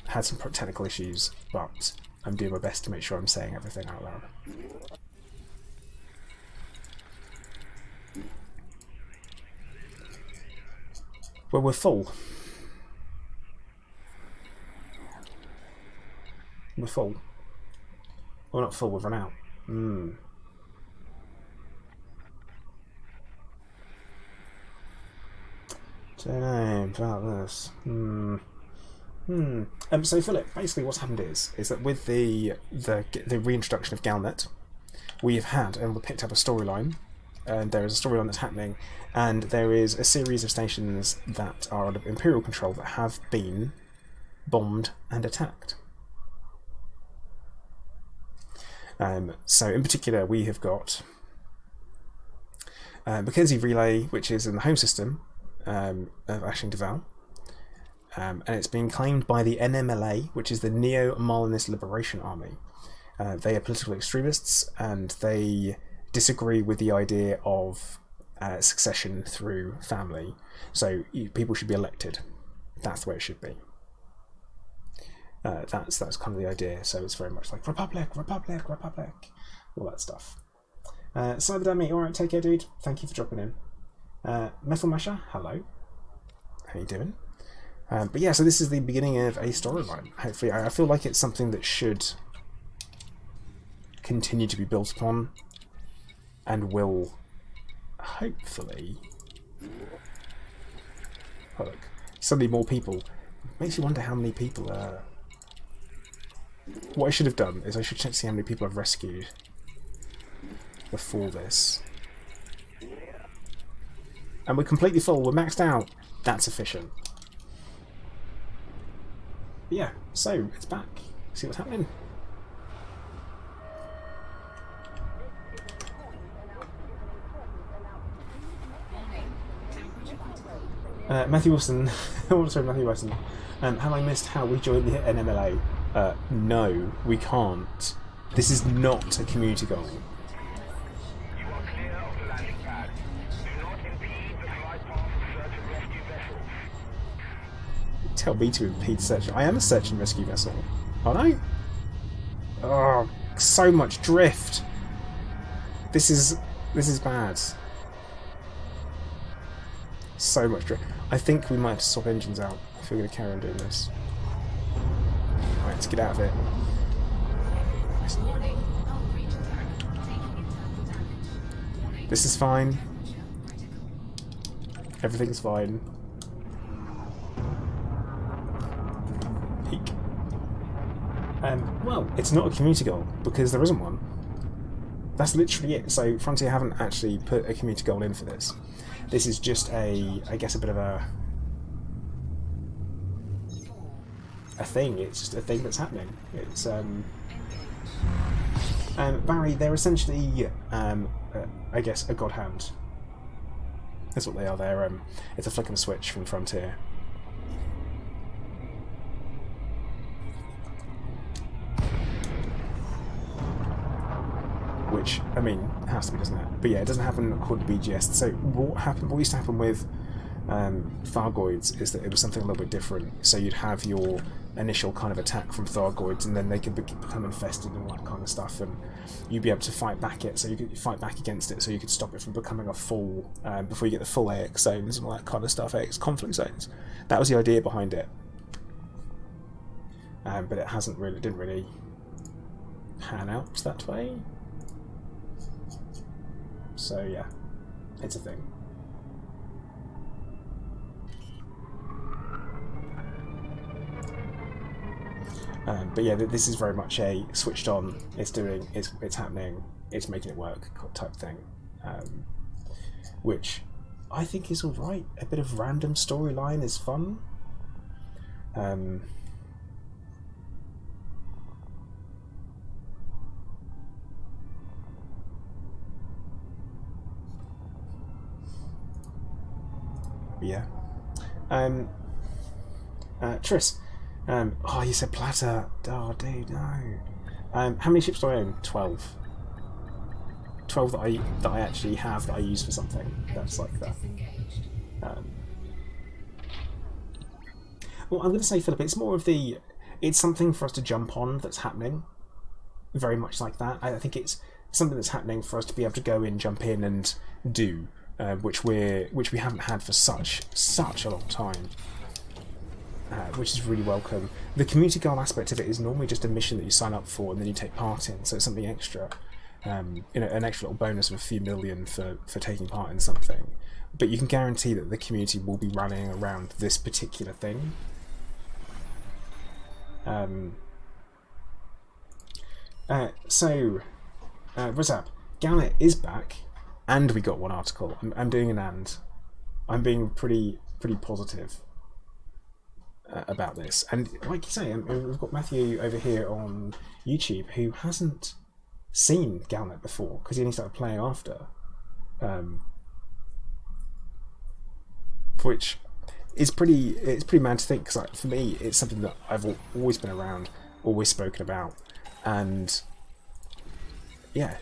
Speaker 1: Had some technical issues, but I'm doing my best to make sure I'm saying everything out loud. Well, we're full. We're full. We're not full, we've run out. Don't know about this. So Philip, basically what's happened is that with the reintroduction of Galnet, we have had and we picked up a storyline, and there is a storyline that's happening, and there is a series of stations that are under Imperial control that have been bombed and attacked. So in particular we have got Mackenzie Relay, which is in the home system of Ashling Duval, and it's been claimed by the NMLA, which is the Neo-Malinist Liberation Army. They are political extremists, and they disagree with the idea of succession through family. So people should be elected. That's the way it should be. That's kind of the idea. So it's very much like Republic, all that stuff. Cyberdummy, alright, take care, dude. Thank you for dropping in. Metal Masher, hello. How you doing? But yeah, so this is the beginning of a storyline. Hopefully, I feel like it's something that should continue to be built upon, and will hopefully. Oh, look, suddenly more people. Makes you wonder how many people are. What I should have done is I should check to see how many people I've rescued before this. And we're completely full. We're maxed out. That's efficient. But yeah, so it's back. See what's happening. Matthew Wilson. Sorry, Matthew Wilson. Have I missed how we joined the NMLA? No, we can't. This is not a community goal.
Speaker 5: You are clear of the landing pad. Do not impede the flight path of search and rescue vessels.
Speaker 1: Tell me to impede search. I am a search and rescue vessel, aren't I? Oh, so much drift. This is bad. So much drift. I think we might have to swap engines out if we're going to carry on doing this. Alright, let's get out of it. This is fine. Everything's fine. Eek. Well, it's not a community goal because there isn't one. That's literally it. So Frontier haven't actually put a community goal in for this. This is just a, I guess, a bit of a thing. It's just a thing that's happening. It's Barry, they're essentially I guess a godhand. That's what they are. They're it's a flick of a switch from Frontier. Which, I mean, has to be, doesn't it? But yeah, it doesn't happen according to BGS. So what used to happen with Thargoids is that it was something a little bit different. So you'd have your initial kind of attack from Thargoids, and then they could become infested and all that kind of stuff, and you'd be able to fight back it. So you could fight back against it, so you could stop it from becoming a full before you get the full AX zones and all that kind of stuff, AX conflict zones. That was the idea behind it, but it didn't really pan out that way. So yeah, it's a thing. But yeah, this is very much a switched on. It's happening. It's making it work type thing, which I think is all right. A bit of random storyline is fun. Yeah. Triss. Oh, you said platter. Oh, dude, no. How many ships do I own? 12. 12 that I actually have that I use for something. That's like that. Well, I'm going to say, Philip, it's more of it's something for us to jump on that's happening. Very much like that. I think it's something that's happening for us to be able to go in, jump in, and do. Which we haven't had for such a long time, which is really welcome. The community goal aspect of it is normally just a mission that you sign up for and then you take part in, so it's something extra, an extra little bonus of a few million for taking part in something. But you can guarantee that the community will be rallying around this particular thing. Razab, Galnet is back. And we got one article. I'm doing an and. I'm being pretty positive about this. And like you say, we've got Matthew over here on YouTube who hasn't seen Galnet before because he only started playing after. Which is it's pretty mad to think, because for me it's something that I've always been around, always spoken about, and yeah,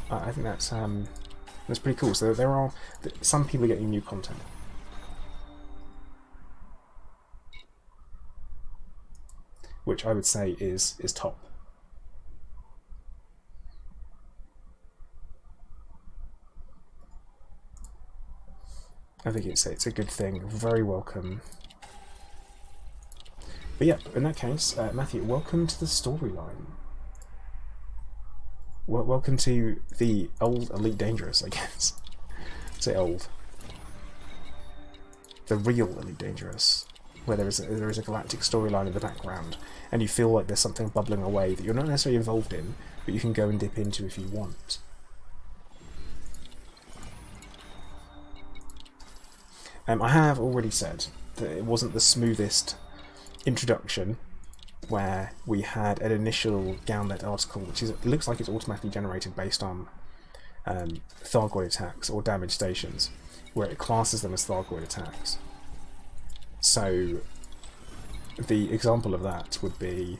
Speaker 1: I think that's pretty cool. So there are some people getting new content, which I would say is top. I think it's a good thing, very welcome. But yeah, in that case, Matthew, welcome to the storyline. Welcome to the old Elite Dangerous, I guess. Say old. The real Elite Dangerous, where there is a galactic storyline in the background, and you feel like there's something bubbling away that you're not necessarily involved in, but you can go and dip into if you want. I have already said that it wasn't the smoothest introduction, where we had an initial Galnet article, which looks like it's automatically generated based on Thargoid attacks or damaged stations, where it classes them as Thargoid attacks. So the example of that would be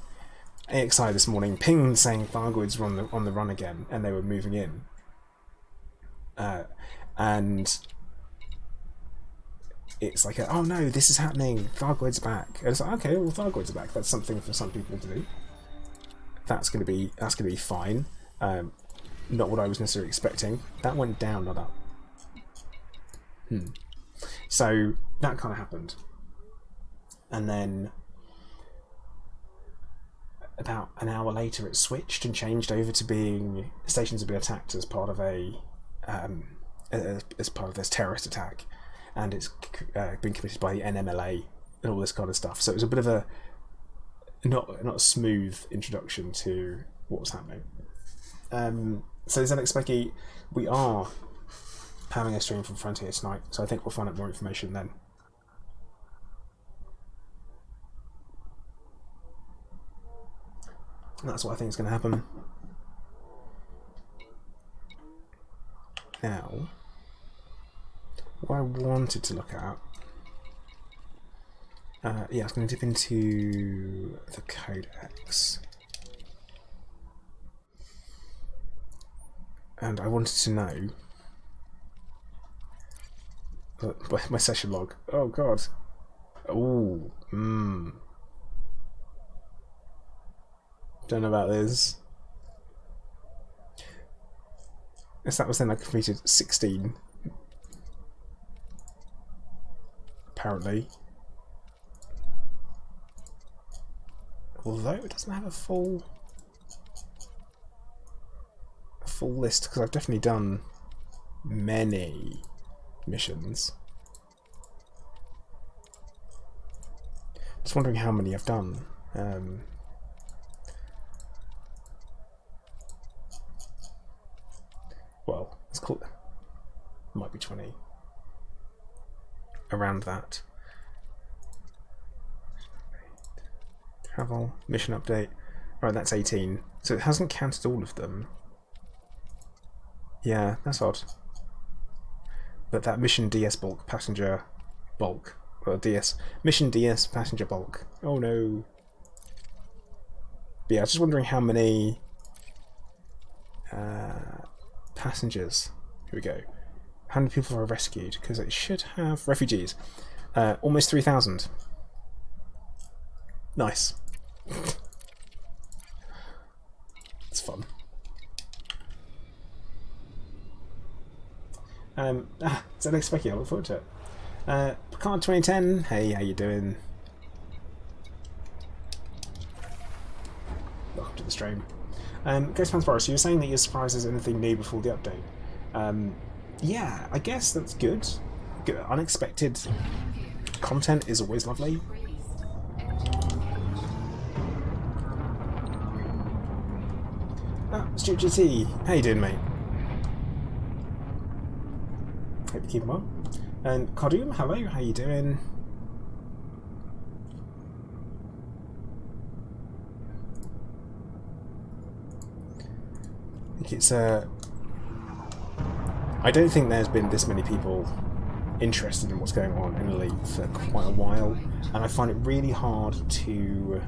Speaker 1: AXI this morning pinged saying Thargoids were on the run again, and they were moving in, and it's like, oh no, this is happening, Thargoid's back. And it's like, okay, well, Thargoid's are back. That's something for some people to do. That's gonna be fine. Not what I was necessarily expecting. That went down, not up. So that kind of happened, and then about an hour later, it switched and changed over to being stations have been attacked as part of this terrorist attack. And it's been committed by the NMLA and all this kind of stuff. So it was a bit of a not a smooth introduction to what was happening. So Zenexpecki, we are having a stream from Frontier tonight, so I think we'll find out more information then. And that's what I think is going to happen. Now, what I wanted to look at, yeah, I was going to dip into the codex, and I wanted to know my session log. Oh god. Oh, don't know about this. Yes, that was then I completed 16. Apparently. Although it doesn't have a full list, because I've definitely done many missions. Just wondering how many I've done. Well, it's cool. Might be 20. Around that. Travel, mission update. Right, that's 18. So it hasn't counted all of them. Yeah, that's odd. But that mission DS bulk, passenger bulk. Well, DS. Mission DS, passenger bulk. Oh no. But yeah, I was just wondering how many passengers. Here we go. How many people are rescued? Because it should have refugees. Almost 3,000. Nice. It's fun. It's unexpected. I look forward to it. Picard 2010. Hey, how you doing? Welcome to the stream. Ghost Pants Forest, you were saying that you're surprised there's anything new before the update. Yeah, I guess that's good. Unexpected content is always lovely. Stuart GT, how you doing, mate? Hope you keep well. And Cardoom, hello, how you doing? I think it's I don't think there's been this many people interested in what's going on in Elite for quite a while, and I find it really hard to.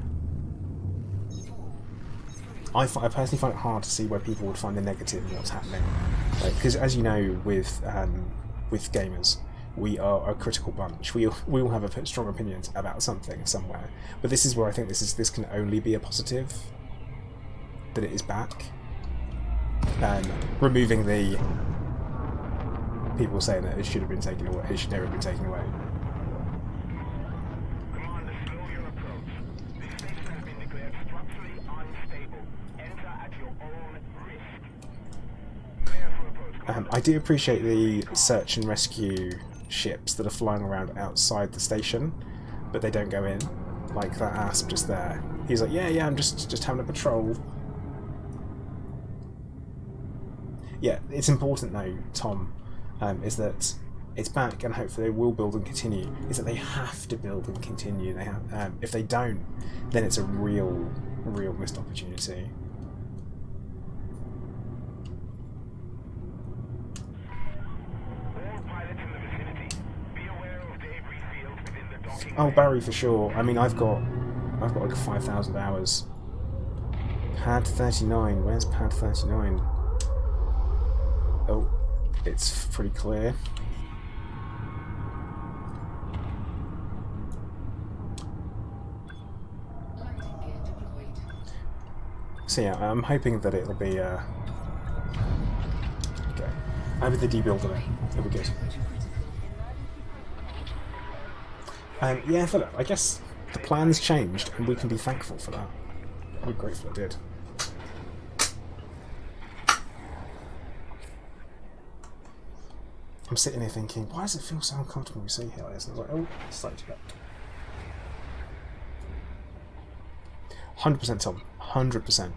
Speaker 1: I personally find it hard to see where people would find the negative in what's happening, because as you know, with gamers, we are a critical bunch. We all have strong opinions about something somewhere, but this is where I think this can only be a positive. That it is back, removing the people saying that it should have been taken away. It should never have been taken away.
Speaker 5: Commander, slow your approach. This station has been declared structurally unstable. Enter at your own risk. Clear for approach.
Speaker 1: I do appreciate the search and rescue ships that are flying around outside the station, but they don't go in. Like that asp just there. He's like, yeah, I'm just having a patrol. Yeah, it's important though, Tom, is that it's back, and hopefully they will build and continue. Is that they have to build and continue. They have, if they don't, then it's a real missed opportunity.
Speaker 5: All pilots in the vicinity, be aware of debris fields within the docking
Speaker 1: Oh,
Speaker 5: bay.
Speaker 1: Barry for sure. I mean, I've got like 5,000 hours. Pad 39. Where's Pad 39? Oh, it's pretty clear. So yeah, I'm hoping that it'll be okay. Over the debuild of it. It'll be good. Yeah, Philip, I guess the plans changed and we can be thankful for that. We're grateful it did. I'm sitting here thinking, why does it feel so uncomfortable when we see here like this? And I was like, oh, slightly to go. 100% Tom. 100%.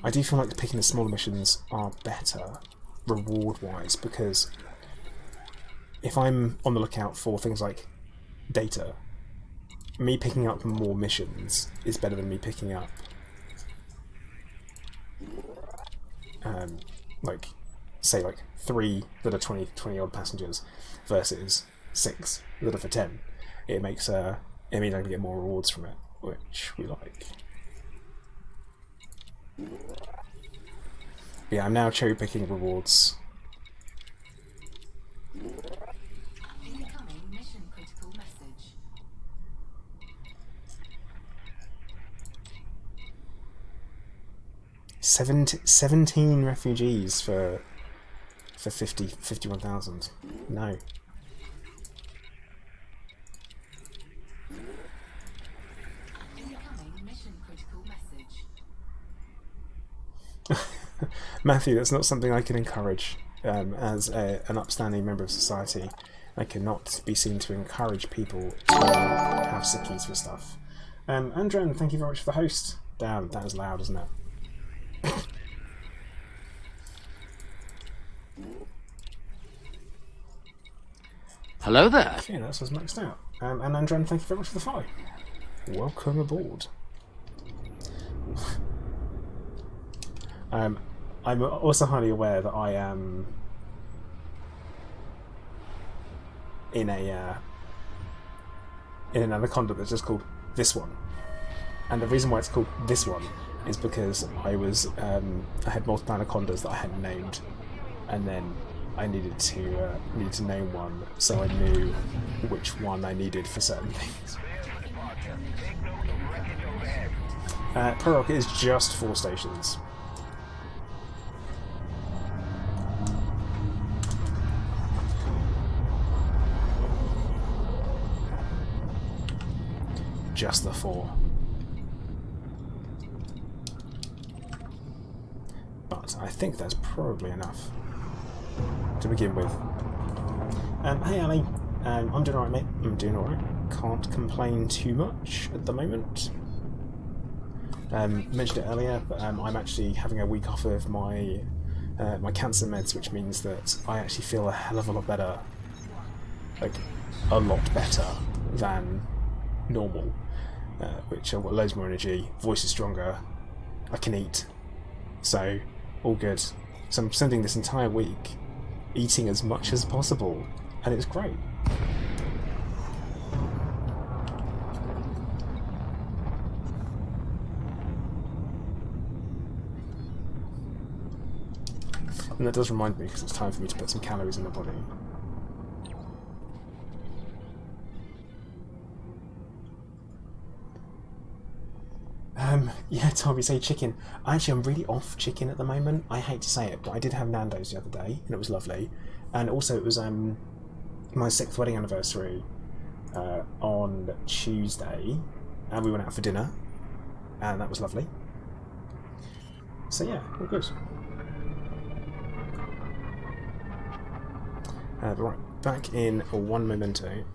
Speaker 1: I do feel like picking the smaller missions are better reward-wise, because if I'm on the lookout for things like data, me picking up more missions is better than me picking up like, say, like 3 that are 20 odd passengers versus 6 that are for 10. It means I can get more rewards from it, which we like. Yeah, I'm now cherry picking rewards.
Speaker 3: Incoming mission critical message.
Speaker 1: 17 refugees for 51,000. No.
Speaker 3: Incoming mission critical message.
Speaker 1: Matthew, that's not something I can encourage as an upstanding member of society. I cannot be seen to encourage people to have sickies for stuff. Andren, thank you very much for the host. Damn, that was loud, isn't it?
Speaker 2: Hello there.
Speaker 1: Okay, that's us maxed out. And Andren, thank you very much for the follow. Welcome aboard. I'm also highly aware that I am in an anaconda that's just called this one, and the reason why it's called this one is because I had multiple anacondas that I hadn't named, and then I needed to name one so I knew which one I needed for certain things. Prorock is just 4 stations. Just the 4. But I think that's probably enough to begin with. Hey Ali, I'm doing alright, mate. I'm doing alright. Can't complain too much at the moment. Mentioned it earlier, but I'm actually having a week off of my cancer meds, which means that I actually feel a hell of a lot better, like a lot better than normal. Which I've got loads more energy, voice is stronger, I can eat, so all good. So I'm spending this entire week eating as much as possible, and it's great. And that does remind me, because it's time for me to put some calories in my body. Yeah, Toby, say chicken. Actually, I'm really off chicken at the moment. I hate to say it, but I did have Nando's the other day, and it was lovely. And also, it was my 6th wedding anniversary on Tuesday, and we went out for dinner, and that was lovely. So yeah, all good. Right, back in one memento.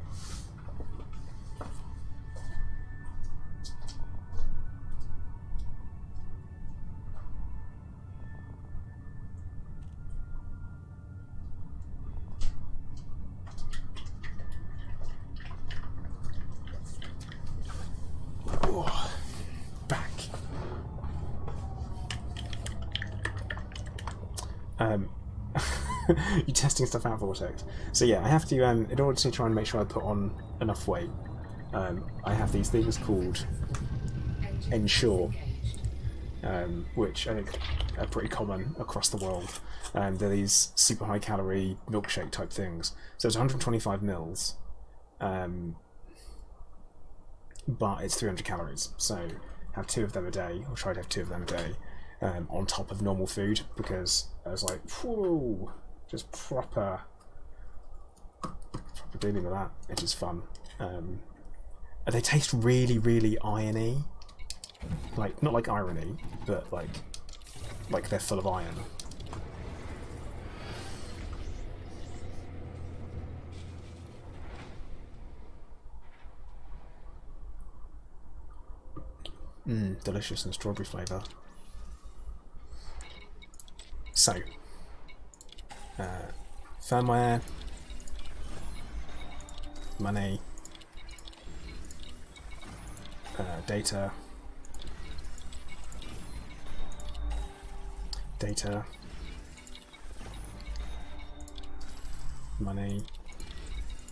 Speaker 1: You're testing stuff out, Vortex. So yeah, I have to, in order to try and make sure I put on enough weight, I have these things called Ensure, which I think are pretty common across the world. They're these super high calorie milkshake type things. So it's 125 mils, but it's 300 calories. So have 2 of them a day, or try to have 2 of them a day, on top of normal food, because I was like, whoa, just proper dealing with that, which is fun. They taste really, really irony. Like, not like irony, but like they're full of iron. Delicious and strawberry flavour. so firmware, money, data, money,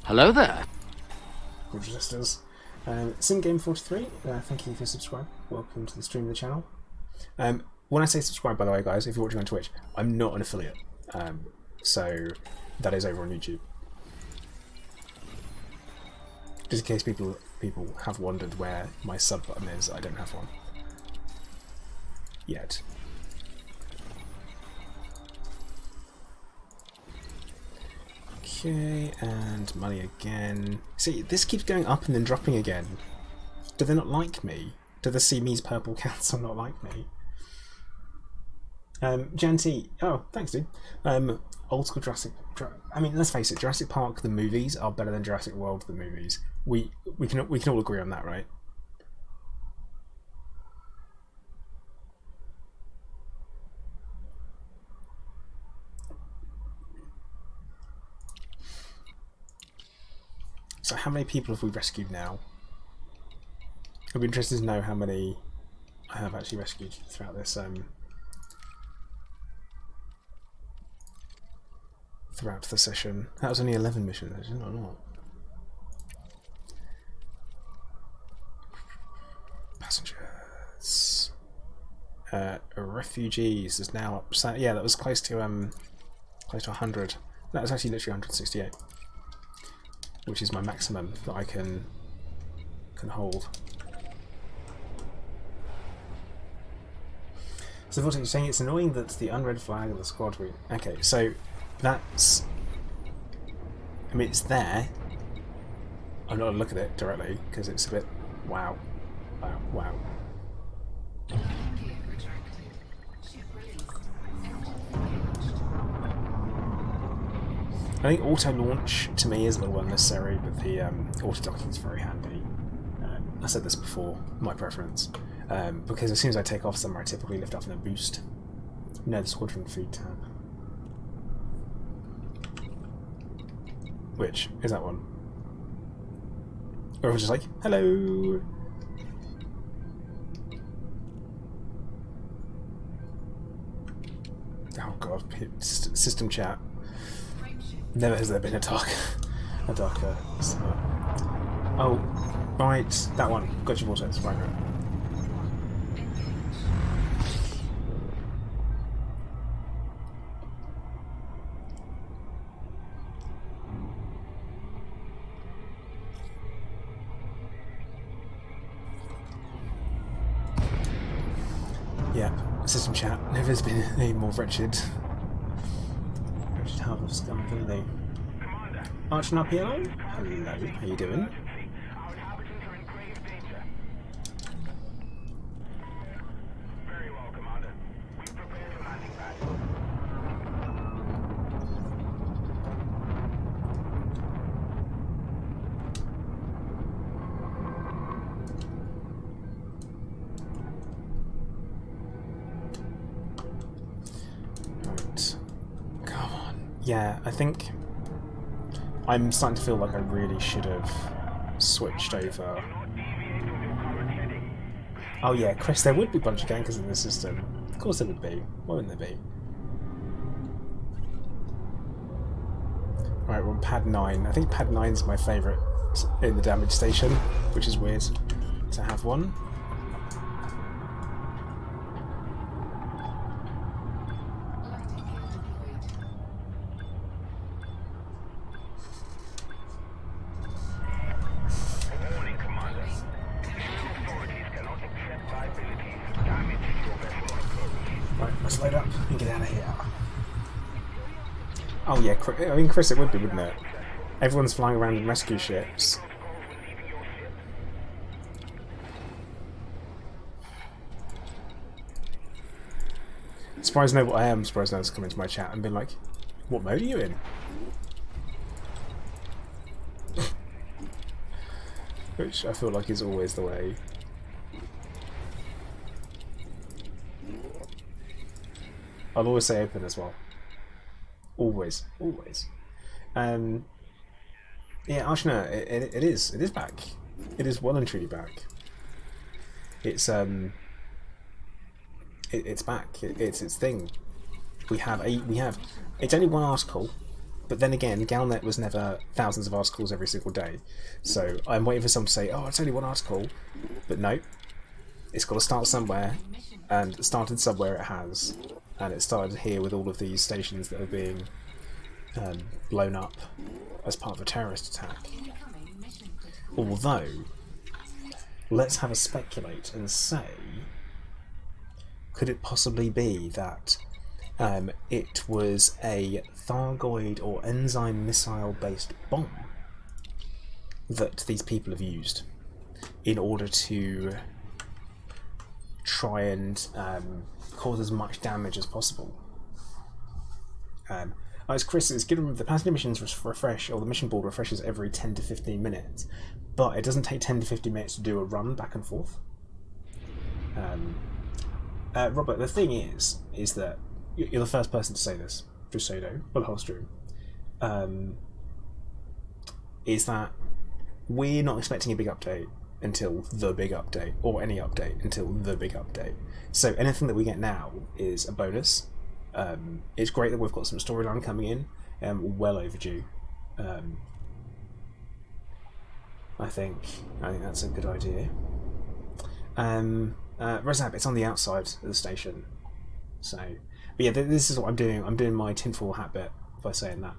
Speaker 2: Hello there.
Speaker 1: resistors. SimGame43, thank you for subscribing. Welcome to the stream of the channel. When I say subscribe, by the way, guys, if you're watching on Twitch, I'm not an affiliate. So that is over on YouTube. Just in case people have wondered where my sub button is, I don't have one yet. Okay, and money again. See, this keeps going up and then dropping again. Do they not like me? Do the CME's purple council not like me? Janty, oh, thanks, dude. Old school Jurassic. I mean, let's face it, Jurassic Park the movies are better than Jurassic World the movies. We can all agree on that, right? So how many people have we rescued now? I'd be interested to know how many I have actually rescued throughout this throughout the session. That was only 11 missions, actually, not a lot. Passengers. Refugees is now up. So, yeah, that was close to 100. That was actually literally 168. Which is my maximum that I can hold. So what you're saying, it's annoying that the unread flag of the squad route. Okay, so that's, I mean, it's there. I'm not gonna look at it directly because it's a bit wow.
Speaker 3: Gear retracted. Ship released. Engines engaged.
Speaker 1: I think auto launch to me is a little unnecessary, but the auto docking is very handy. I said this before, my preference, because as soon as I take off somewhere, I typically lift off in a boost. No, the squadron food tab. Which is that one? Or was just like, hello. Oh god, system chat. Never has there been a darker summer. Oh, right, that one. Got your vortex, right. Yeah, system chat. Never has been any more wretched. Half of scumability. Arch and RPLO? Hello, how you doing?
Speaker 5: Our inhabitants are in grave danger. Very well, Commander. We prepare for landing pad.
Speaker 1: Right. Come on. Yeah, I think I'm starting to feel like I really should have switched over. Oh yeah, Chris, there would be a bunch of gankers in this system. Of course there would be. Why wouldn't there be? Right, we're on pad 9. I think pad 9 is my favourite in the damage station, which is weird to have one.
Speaker 3: Landing gear deployed.
Speaker 5: Warning, Commander. Internal authorities cannot accept liabilities. Damage to your vessel on approach.
Speaker 1: Right, let's load up and get out of here. Oh yeah, I mean, Chris, it would be, wouldn't it? Everyone's flying around in rescue ships. Surprised no, I am surprised no one's come into my chat and been like, what mode are you in? Which I feel like is always the way. I'll always say open as well. Always. Yeah, Arshna, it is back. It is well and truly back. It's it's back. It's its thing. We have it's only one article, but then again, Galnet was never thousands of articles every single day. So I'm waiting for someone to say, "Oh, it's only one article," but no, it's got to start somewhere, and it started somewhere. It has, and it started here with all of these stations that are being blown up as part of a terrorist attack. Although, let's have a speculate and say, could it possibly be that it was a Thargoid or enzyme missile-based bomb that these people have used in order to try and cause as much damage as possible? As Chris says, given the passenger missions refresh, or the mission board refreshes every 10 to 15 minutes, but it doesn't take 10 to 15 minutes to do a run back and forth. Robert, the thing is that you're the first person to say this, just so you know, for the whole stream, is that we're not expecting a big update until the big update, or any update until the big update. So anything that we get now is a bonus. It's great that we've got some storyline coming in, well overdue. I think that's a good idea. Rezab, it's on the outside of the station. So, but yeah, this is what I'm doing. I'm doing my tinfoil hat bit by saying that.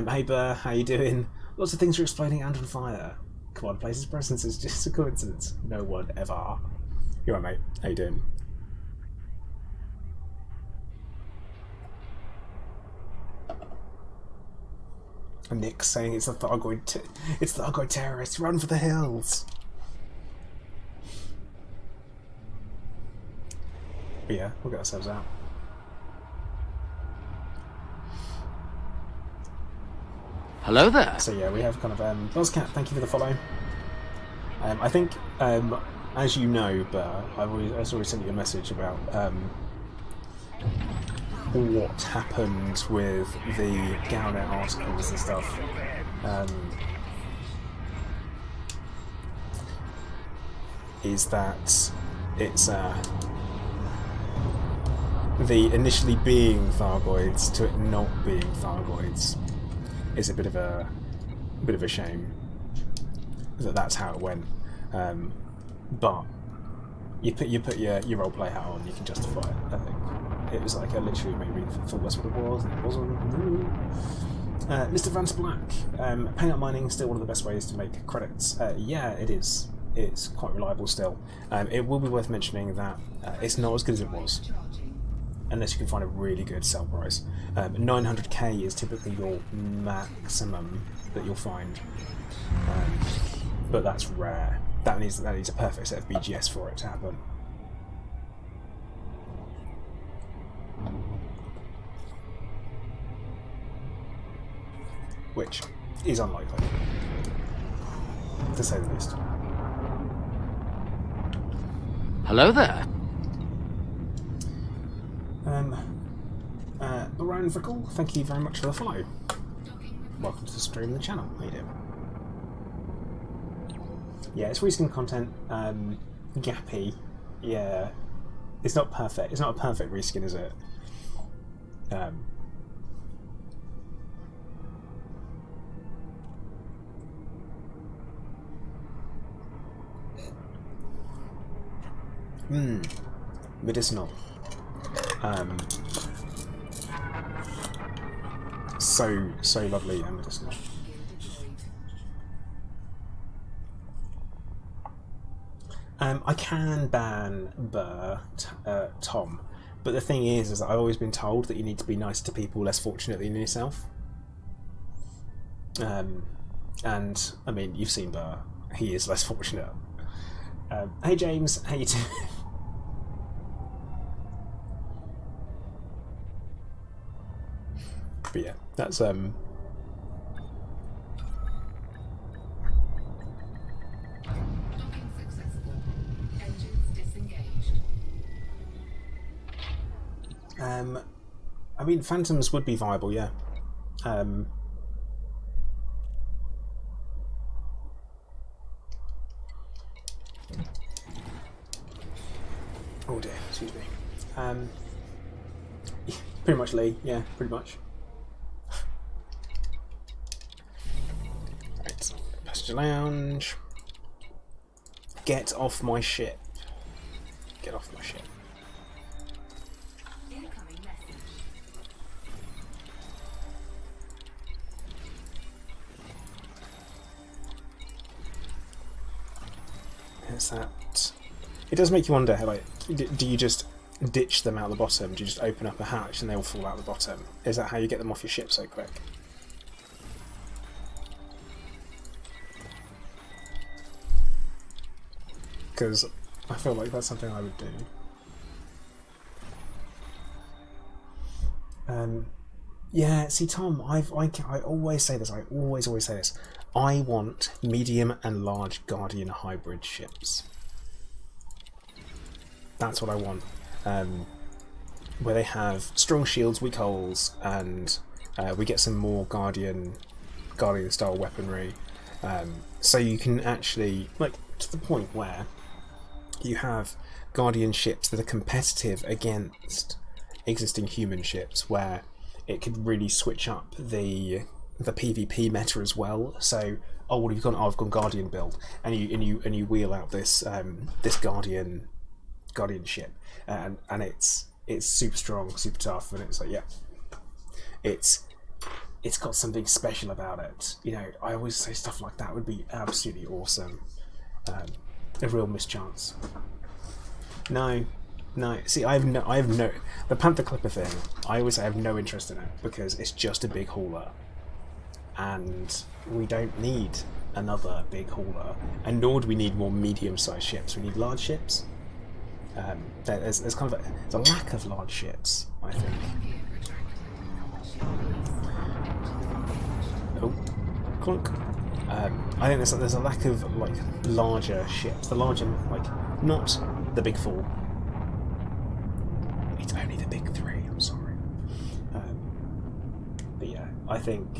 Speaker 1: Hey Burr, how you doing? Lots of things are exploding and on fire. Come on, Place's presence is just a coincidence. No one ever. You alright, mate? How you doing? And Nick saying it's the Thargoid terrorists. Run for the hills. But yeah, we'll get ourselves out.
Speaker 2: Hello there.
Speaker 1: So yeah, we have kind of Buzzcat. Thank you for the follow. I think, as you know, Burr, I already sent you a message about what happened with the Galnet articles and stuff. Is that it's the initially being Thargoids to it not being Thargoids is a bit of a shame that's how it went. But you put your roleplay hat on, you can justify it. I think it was like I literally maybe thought that's what it was, and it wasn't. Mr. Vance Black, payout mining still one of the best ways to make credits. Yeah, it is. It's quite reliable still. It will be worth mentioning that it's not as good as it was, unless you can find a really good sell price. 900k is typically your maximum that you'll find, but that's rare. That needs a perfect set of BGS for it to happen. Which is unlikely, to say the least.
Speaker 2: Hello there.
Speaker 1: Ryan Frickle, thank you very much for the follow. Welcome to the stream and the channel. How you doing? Yeah, it's reskin content. Gappy. Yeah, it's not perfect. It's not a perfect reskin, is it? Medicinal. So lovely and medicinal. I can ban Tom, but the thing is that I've always been told that you need to be nicer to people less fortunate than yourself. And I mean, you've seen Burr; he is less fortunate. Hey James, how you doing? But yeah, that's
Speaker 2: Docking successful. Engines disengaged.
Speaker 1: I mean, Phantoms would be viable, yeah. Oh dear, excuse me. Pretty much Lee, yeah, pretty much. Right, passenger lounge. Get off my ship. Get off my ship.
Speaker 3: Incoming message.
Speaker 1: Is that? It does make you wonder, like, do you just ditch them out the bottom? Do you just open up a hatch and they all fall out the bottom? Is that how you get them off your ship so quick? Because I feel like that's something I would do. Yeah, see, Tom, I always say this. I always say this. I want medium and large Guardian hybrid ships. That's what I want. Where they have strong shields, weak hulls, and we get some more Guardian style weaponry. So you can actually, like, to the point where you have Guardian ships that are competitive against existing human ships, where it could really switch up the PvP meta as well. So, oh, what have you gone? Oh, I've gone Guardian build, and you wheel out this this Guardian ship, and it's super strong, super tough, and it's like, yeah, it's got something special about it. You know, I always say stuff like that would be absolutely awesome. A real mischance. No. See, I have no. The Panther Clipper thing, I always say I have no interest in it because it's just a big hauler, and we don't need another big hauler, and nor do we need more medium-sized ships. We need large ships. There's kind of there's a lack of large ships, I think. Oh, clunk. I think there's a lack of, like, larger ships. The larger, like, not the big four. It's only the big three. I'm sorry. But yeah, I think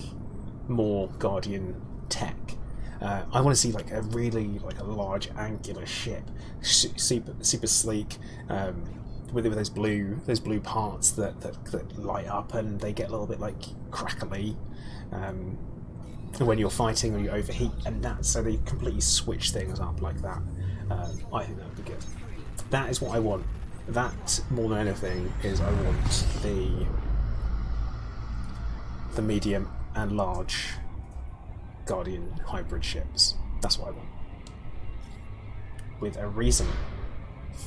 Speaker 1: more Guardian tech. I want to see, like, a really, like, a large angular ship, super sleek, with those blue parts that light up and they get a little bit, like, crackly. When you're fighting or you overheat, and that, so they completely switch things up like that. I think that would be good. That is what I want. That, more than anything, is I want the medium and large Guardian hybrid ships. That's what I want. With a reason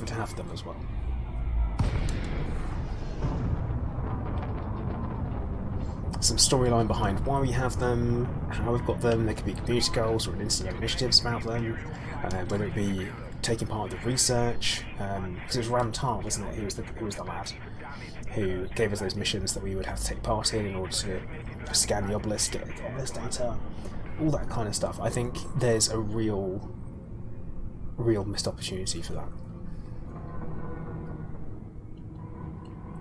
Speaker 1: to have them as well. Some storyline behind why we have them, how we've got them. There could be community goals or instant initiatives about them, whether it be taking part in the research. Because it was Ram Tar, wasn't it? He was the lad who gave us those missions that we would have to take part in order to scan the obelisk, get the obelisk data, all that kind of stuff. I think there's a real missed opportunity for that.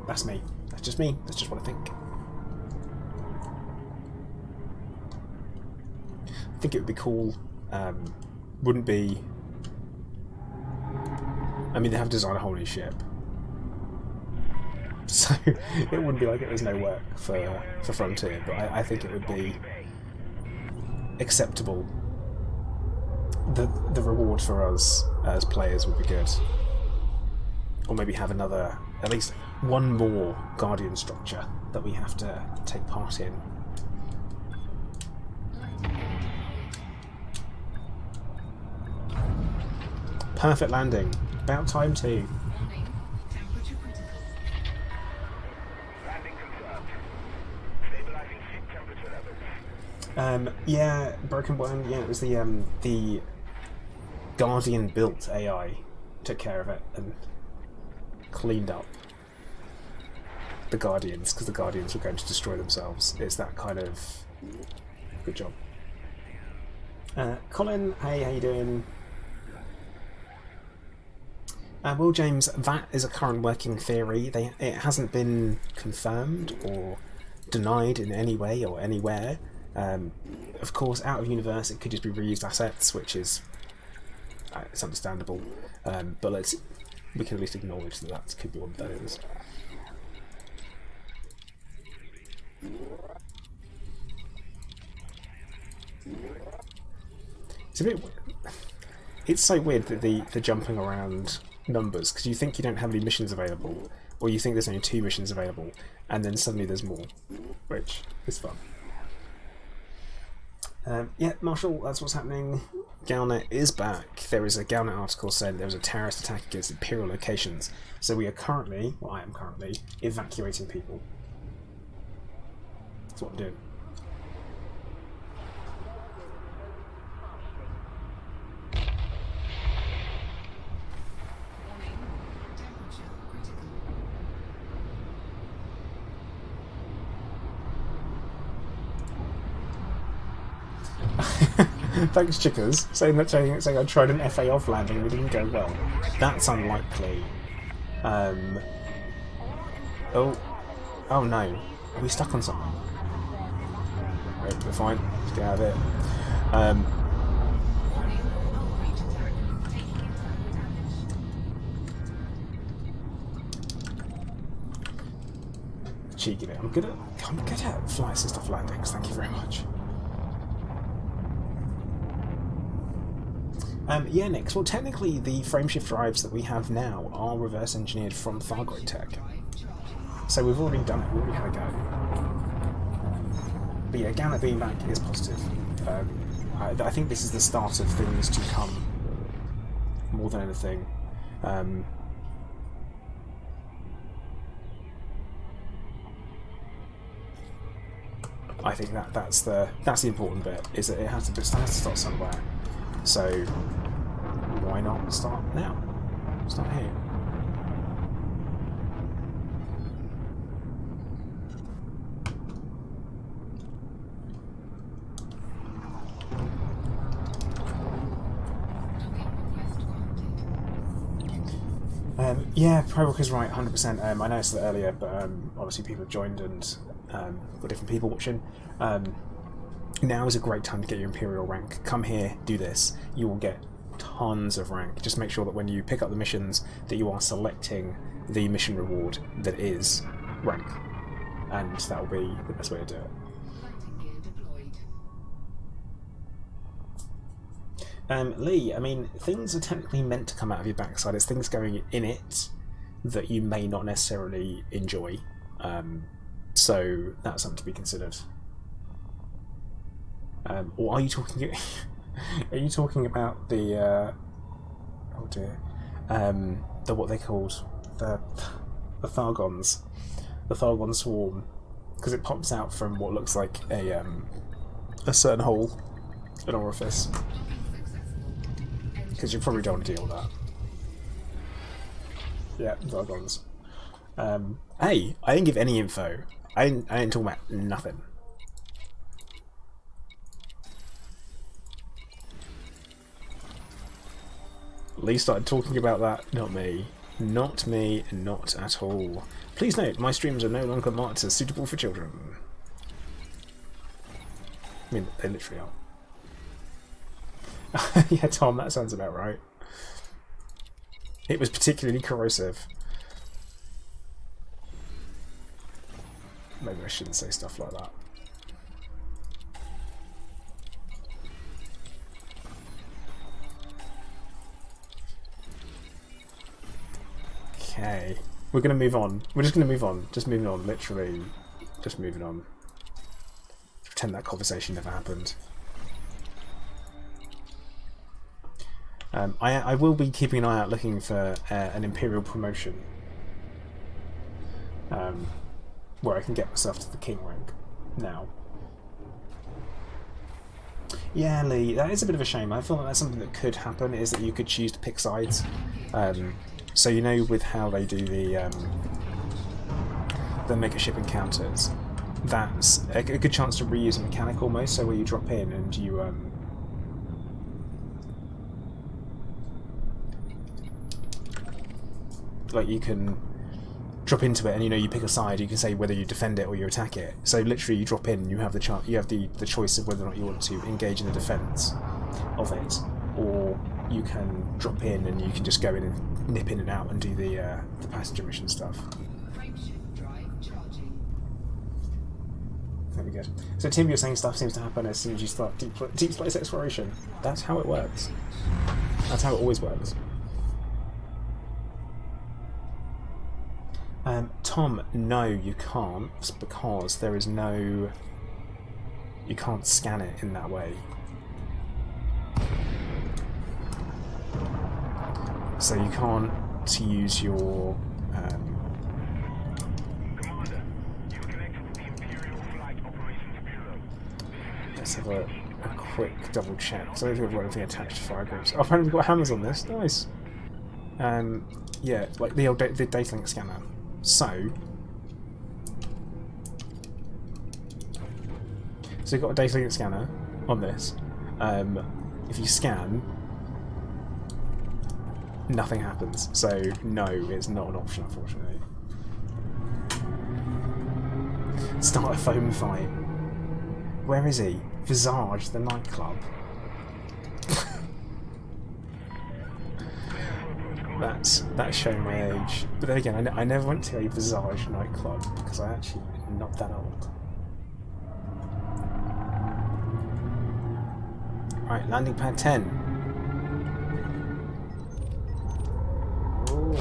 Speaker 1: That's me. That's just me. That's just what I think. I think it would be cool. Wouldn't be. I mean, they have designed a whole new ship, so it wouldn't be like it was no work for Frontier. But I think it would be acceptable. The reward for us as players would be good, or maybe have another, at least one more Guardian structure that we have to take part in. Perfect landing. About time too.
Speaker 3: Warning. Temperature critical.
Speaker 5: Landing confirmed. Stabilizing ship temperature levels.
Speaker 1: Yeah, Broken Bone. Yeah, it was the Guardian built AI took care of it and cleaned up the Guardians, because the Guardians were going to destroy themselves. It's that kind of good job. Colin, hey, how you doing? Well, James, that is a current working theory. It hasn't been confirmed or denied in any way or anywhere. Of course, out of universe, it could just be reused assets, which is it's understandable. But we can at least acknowledge that that could be what that is. It's a bit. It's so weird that the jumping around numbers, because you think you don't have any missions available, or you think there's only 2 missions available, and then suddenly there's more, which is fun. Yeah, Marshall, that's what's happening. Galnet is back. There is a Galnet article saying there was a terrorist attack against Imperial locations, so we are currently, well, I am currently, evacuating people. That's what I'm doing. Thanks, Chickers, saying I tried an FA off landing and it didn't go well. That's unlikely. Oh no. Are we stuck on something? Wait, we're fine. Let's get out of it. Cheeky bit. I'm good at flight assist off landings. Thank you very much. Yeah, Nix. Well, technically, the frameshift drives that we have now are reverse engineered from Thargoid tech. So we've already done it, we already had a go. But yeah, Galnet being back is positive. I think this is the start of things to come more than anything. I think that's the important bit, is that it has to start somewhere. So why not start now? Start here. Yeah, Probrook is right, 100%. I noticed that earlier, but obviously people have joined and got different people watching. Now is a great time to get your Imperial rank. Come here, do this. You will get tons of rank. Just make sure that when you pick up the missions that you are selecting the mission reward that is rank. And that will be the best way to do it. Lee, I mean, things are technically meant to come out of your backside. It's things going in it that you may not necessarily enjoy. So that's something to be considered. Or are you talking? Are you talking about the? Oh dear. The what they called the Thargons, the Thargon swarm, because it pops out from what looks like a certain hole, an orifice. Because you probably don't want to deal with that. Yeah, Thargons. Hey, I didn't give any info. I didn't talk about nothing. Lee started talking about that, not me. Not me, not at all. Please note, my streams are no longer marked as suitable for children. I mean, they literally are. Yeah, Tom, that sounds about right. It was particularly corrosive. Maybe I shouldn't say stuff like that. Okay, we're going to move on. We're just going to move on. Just moving on, literally. Just moving on. Pretend that conversation never happened. I will be keeping an eye out looking for an Imperial promotion. Where I can get myself to the King rank now. Yeah, Lee, that is a bit of a shame. I feel like that's something that could happen, is that you could choose to pick sides. So you know, with how they do the mega ship encounters, that's a good chance to reuse a mechanic almost. So where you drop in and you like you can drop into it, and you pick a side. You can say whether you defend it or you attack it. So literally, you drop in, you have the choice of whether or not you want to engage in the defense of it, or you can drop in and you can just go in and nip in and out and do the passenger mission stuff.
Speaker 3: Frameshift drive charging.
Speaker 1: That'd be good. So Tim, you're saying stuff seems to happen as soon as you start deep space exploration. That's how it works. That's how it always works. Tom, no, you can't, because there is no... You can't scan it in that way. So you can't use your...
Speaker 5: Commander, you're connected to the Imperial Flight Operations Bureau.
Speaker 1: Let's have a quick double check. So I don't think we've got anything attached to fire groups. Oh, apparently we've got hammers on this. Nice. Yeah, like the old the data link scanner. So you've got a data link scanner on this. If you scan, nothing happens. So no, it's not an option, unfortunately. Start a foam fight. Where is he? Visage, the nightclub. That's showing my age. But then again, I never went to a Visage nightclub because I actually am not that old. Right, landing pad 10. Ooh.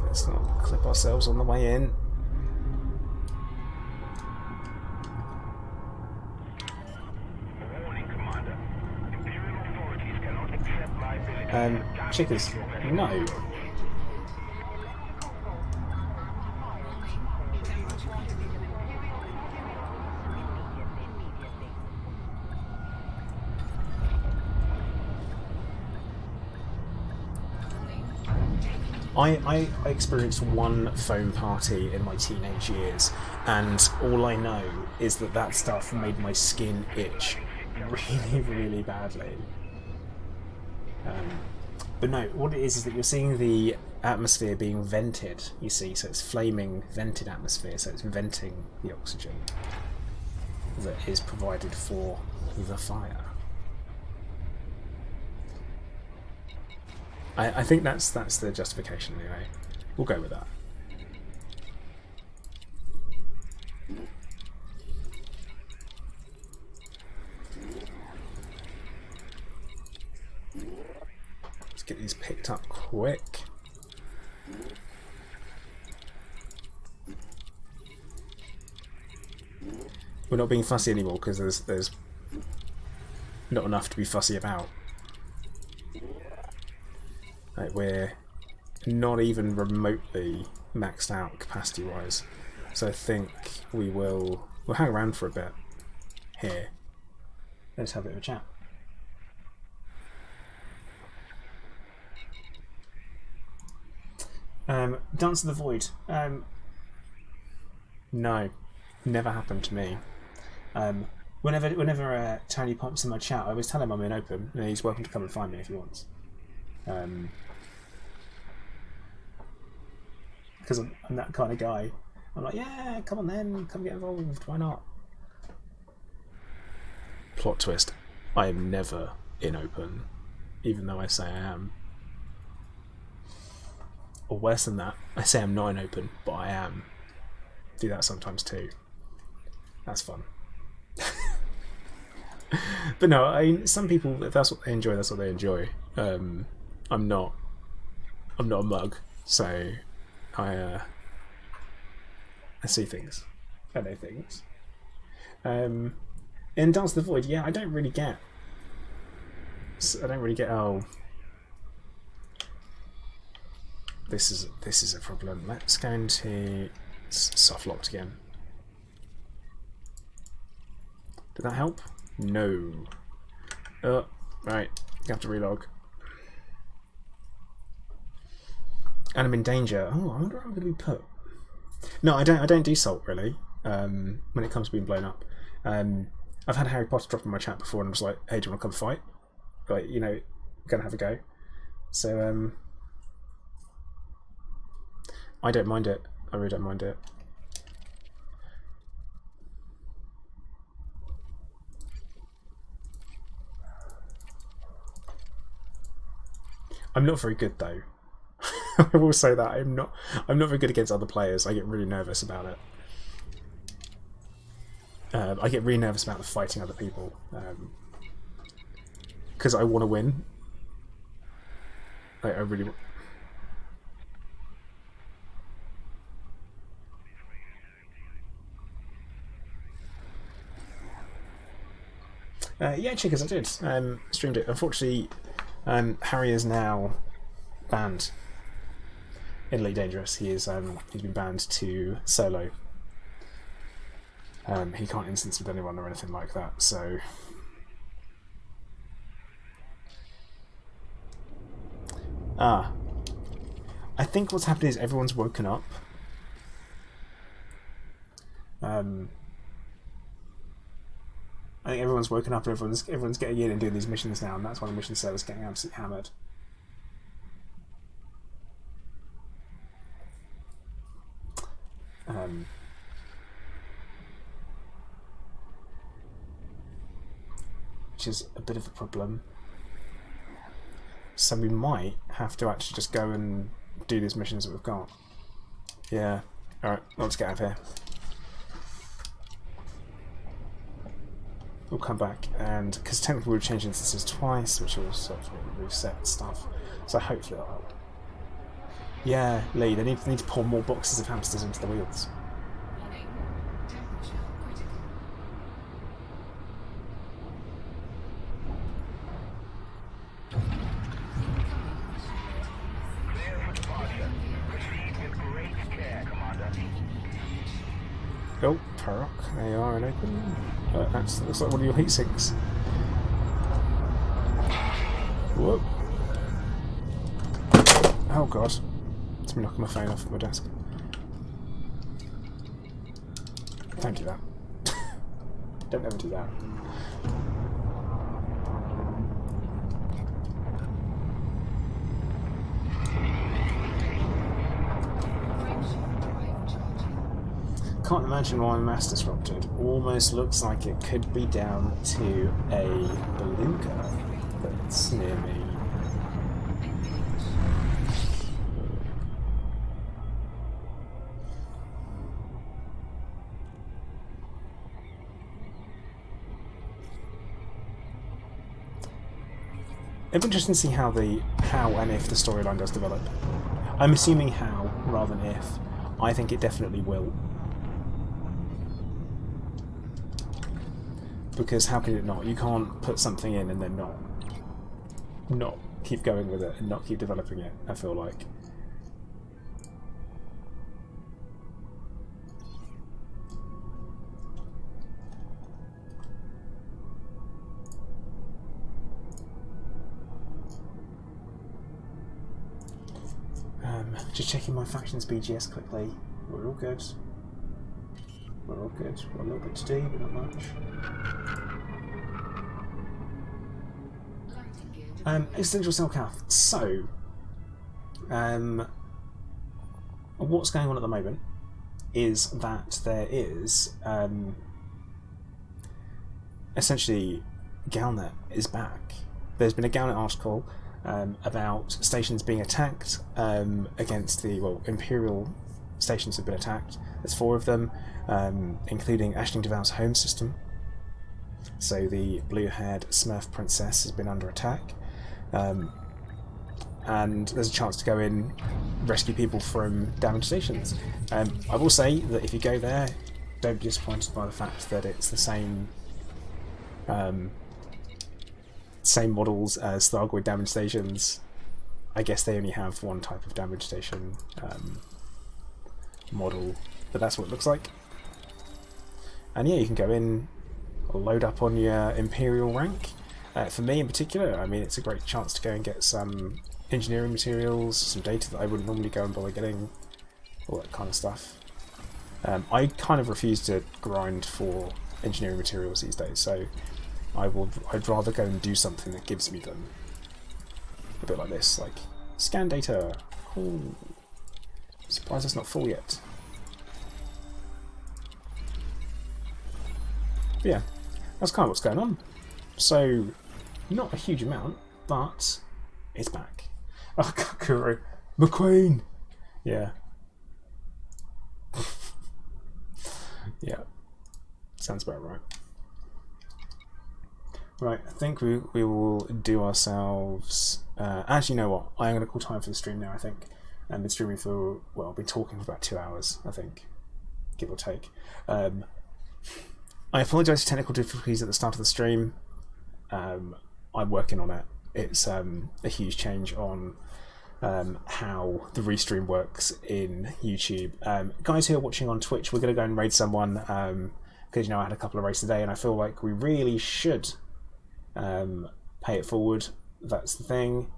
Speaker 1: Let's not clip ourselves on the way in.
Speaker 5: Warning, Commander. Imperial authorities cannot accept liability.
Speaker 1: Chickers, no. I experienced one foam party in my teenage years, and all I know is that stuff made my skin itch really, really badly. But no, what it is that you're seeing the atmosphere being vented, you see, so it's flaming, vented atmosphere, so it's venting the oxygen that is provided for the fire. I think that's the justification anyway. We'll go with that. Let's get these picked up quick. We're not being fussy anymore because there's not enough to be fussy about. Like, we're not even remotely maxed out capacity-wise, so I think we'll hang around for a bit here. Let's have a bit of a chat. Dance of the Void. No, never happened to me. Whenever Tony pops in my chat, I always tell him I'm in open, and he's welcome to come and find me if he wants. Because I'm that kind of guy. I'm like, yeah, come on then, come get involved, why not? Plot twist. I am never in open, even though I say I am. Or worse than that, I say I'm not in open, but I am. Do that sometimes too. That's fun. But no, I mean, some people, if that's what they enjoy, that's what they enjoy. I'm not a mug, so I see things. I know things. In Dance of the Void, yeah, I don't really get. Oh, this is a problem. Let's go into soft locked again. Did that help? No. Oh, right. You have to relog. And I'm in danger. Oh, I wonder where I'm going to be put. No, I don't do salt really. When it comes to being blown up, I've had Harry Potter drop in my chat before, and I was like, "Hey, do you want to come fight? Like, gonna have a go." So I don't mind it. I really don't mind it. I'm not very good though. I will say that I'm not very good against other players. I get really nervous about it. I get really nervous about the fighting other people because I want to win. I really. Yeah, Chickers, I did. Streamed it. Unfortunately, Harry is now banned in Elite Dangerous. He's been banned to solo. He can't instance with anyone or anything like that. So, I think what's happened is everyone's woken up. I think everyone's woken up and everyone's getting in and doing these missions now, and that's why the mission server's getting absolutely hammered. Which is a bit of a problem. So we might have to actually just go and do these missions that we've got. Yeah. Alright, let's get out of here. We'll come back, and because technically we've changed instances twice, which will sort of reset stuff. So hopefully that'll help. Yeah, Lee, they need to pour more boxes of hamsters into the wheels.
Speaker 3: Warning. Temperature critical.
Speaker 5: Clear for departure. Proceed with great care, Commander.
Speaker 1: Oh, Turok, there you are, and open. That looks like one of your heat sinks. Whoop. Oh god. It's me knocking my phone off my desk. Don't do that. Don't ever do that. Can't imagine why mass disrupted. Almost looks like it could be down to a beluga that's near me. It'd be interesting to see how and if the storyline does develop. I'm assuming how rather than if. I think it definitely will. Because how can it not? You can't put something in and then not keep going with it and not keep developing it, I feel like. Just checking my factions BGS quickly. We're all good. We're all good. We've got a little bit to do, but not much. Existential cell cath. So, what's going on at the moment is that there is essentially Galnet is back. There's been a Galnet article about stations being attacked against the Imperial stations have been attacked. There's 4 of them, including Aisling Devou's home system. So the blue-haired Smurf princess has been under attack, and there's a chance to go in, rescue people from damaged stations. I will say that if you go there, don't be disappointed by the fact that it's the same models as Thargoid damage stations. I guess they only have one type of damage station model, but that's what it looks like. And yeah, you can go in, load up on your Imperial rank. For me in particular, I mean, it's a great chance to go and get some engineering materials, some data that I wouldn't normally go and bother getting, all that kind of stuff. I kind of refuse to grind for engineering materials these days, so I'd rather go and do something that gives me them. A bit like this, like scan data. Ooh. Surprised it's not full yet. But yeah, that's kind of what's going on. So, not a huge amount, but it's back. Oh, Kakuro. McQueen! Yeah. Yeah. Sounds about right. Right, I think we will do ourselves... actually, you know what? I'm going to call time for the stream now, I think. And been streaming for... Well, I've been talking for about 2 hours, I think. Give or take. I apologise for technical difficulties at the start of the stream. I'm working on it. It's a huge change on how the restream works in YouTube. Guys who are watching on Twitch, we're going to go and raid someone because, you know, I had a couple of raids today and I feel like we really should pay it forward. That's the thing.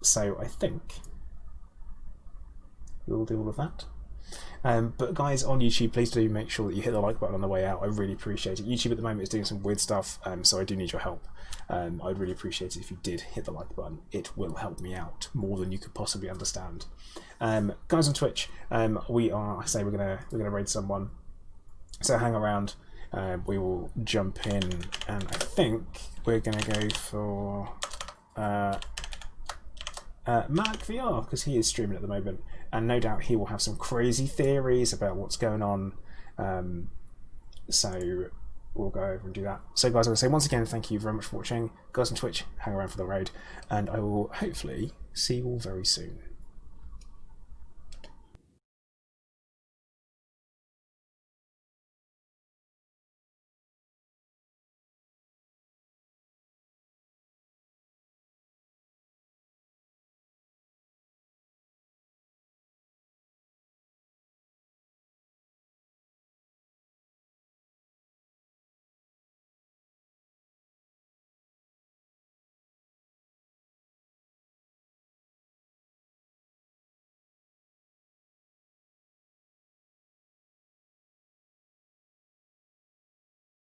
Speaker 1: So I think we'll do all of that. But guys on YouTube, please do make sure that you hit the like button on the way out. I really appreciate it. YouTube at the moment is doing some weird stuff, so I do need your help. I'd really appreciate it if you did hit the like button. It will help me out more than you could possibly understand. Guys on Twitch, we are. I say we're gonna raid someone, so hang around. We will jump in, and I think we're gonna go for Mark VR because he is streaming at the moment. And no doubt he will have some crazy theories about what's going on. So we'll go over and do that. So guys, I will say once again, thank you very much for watching. Guys on Twitch, hang around for the raid. And I will hopefully see you all very soon.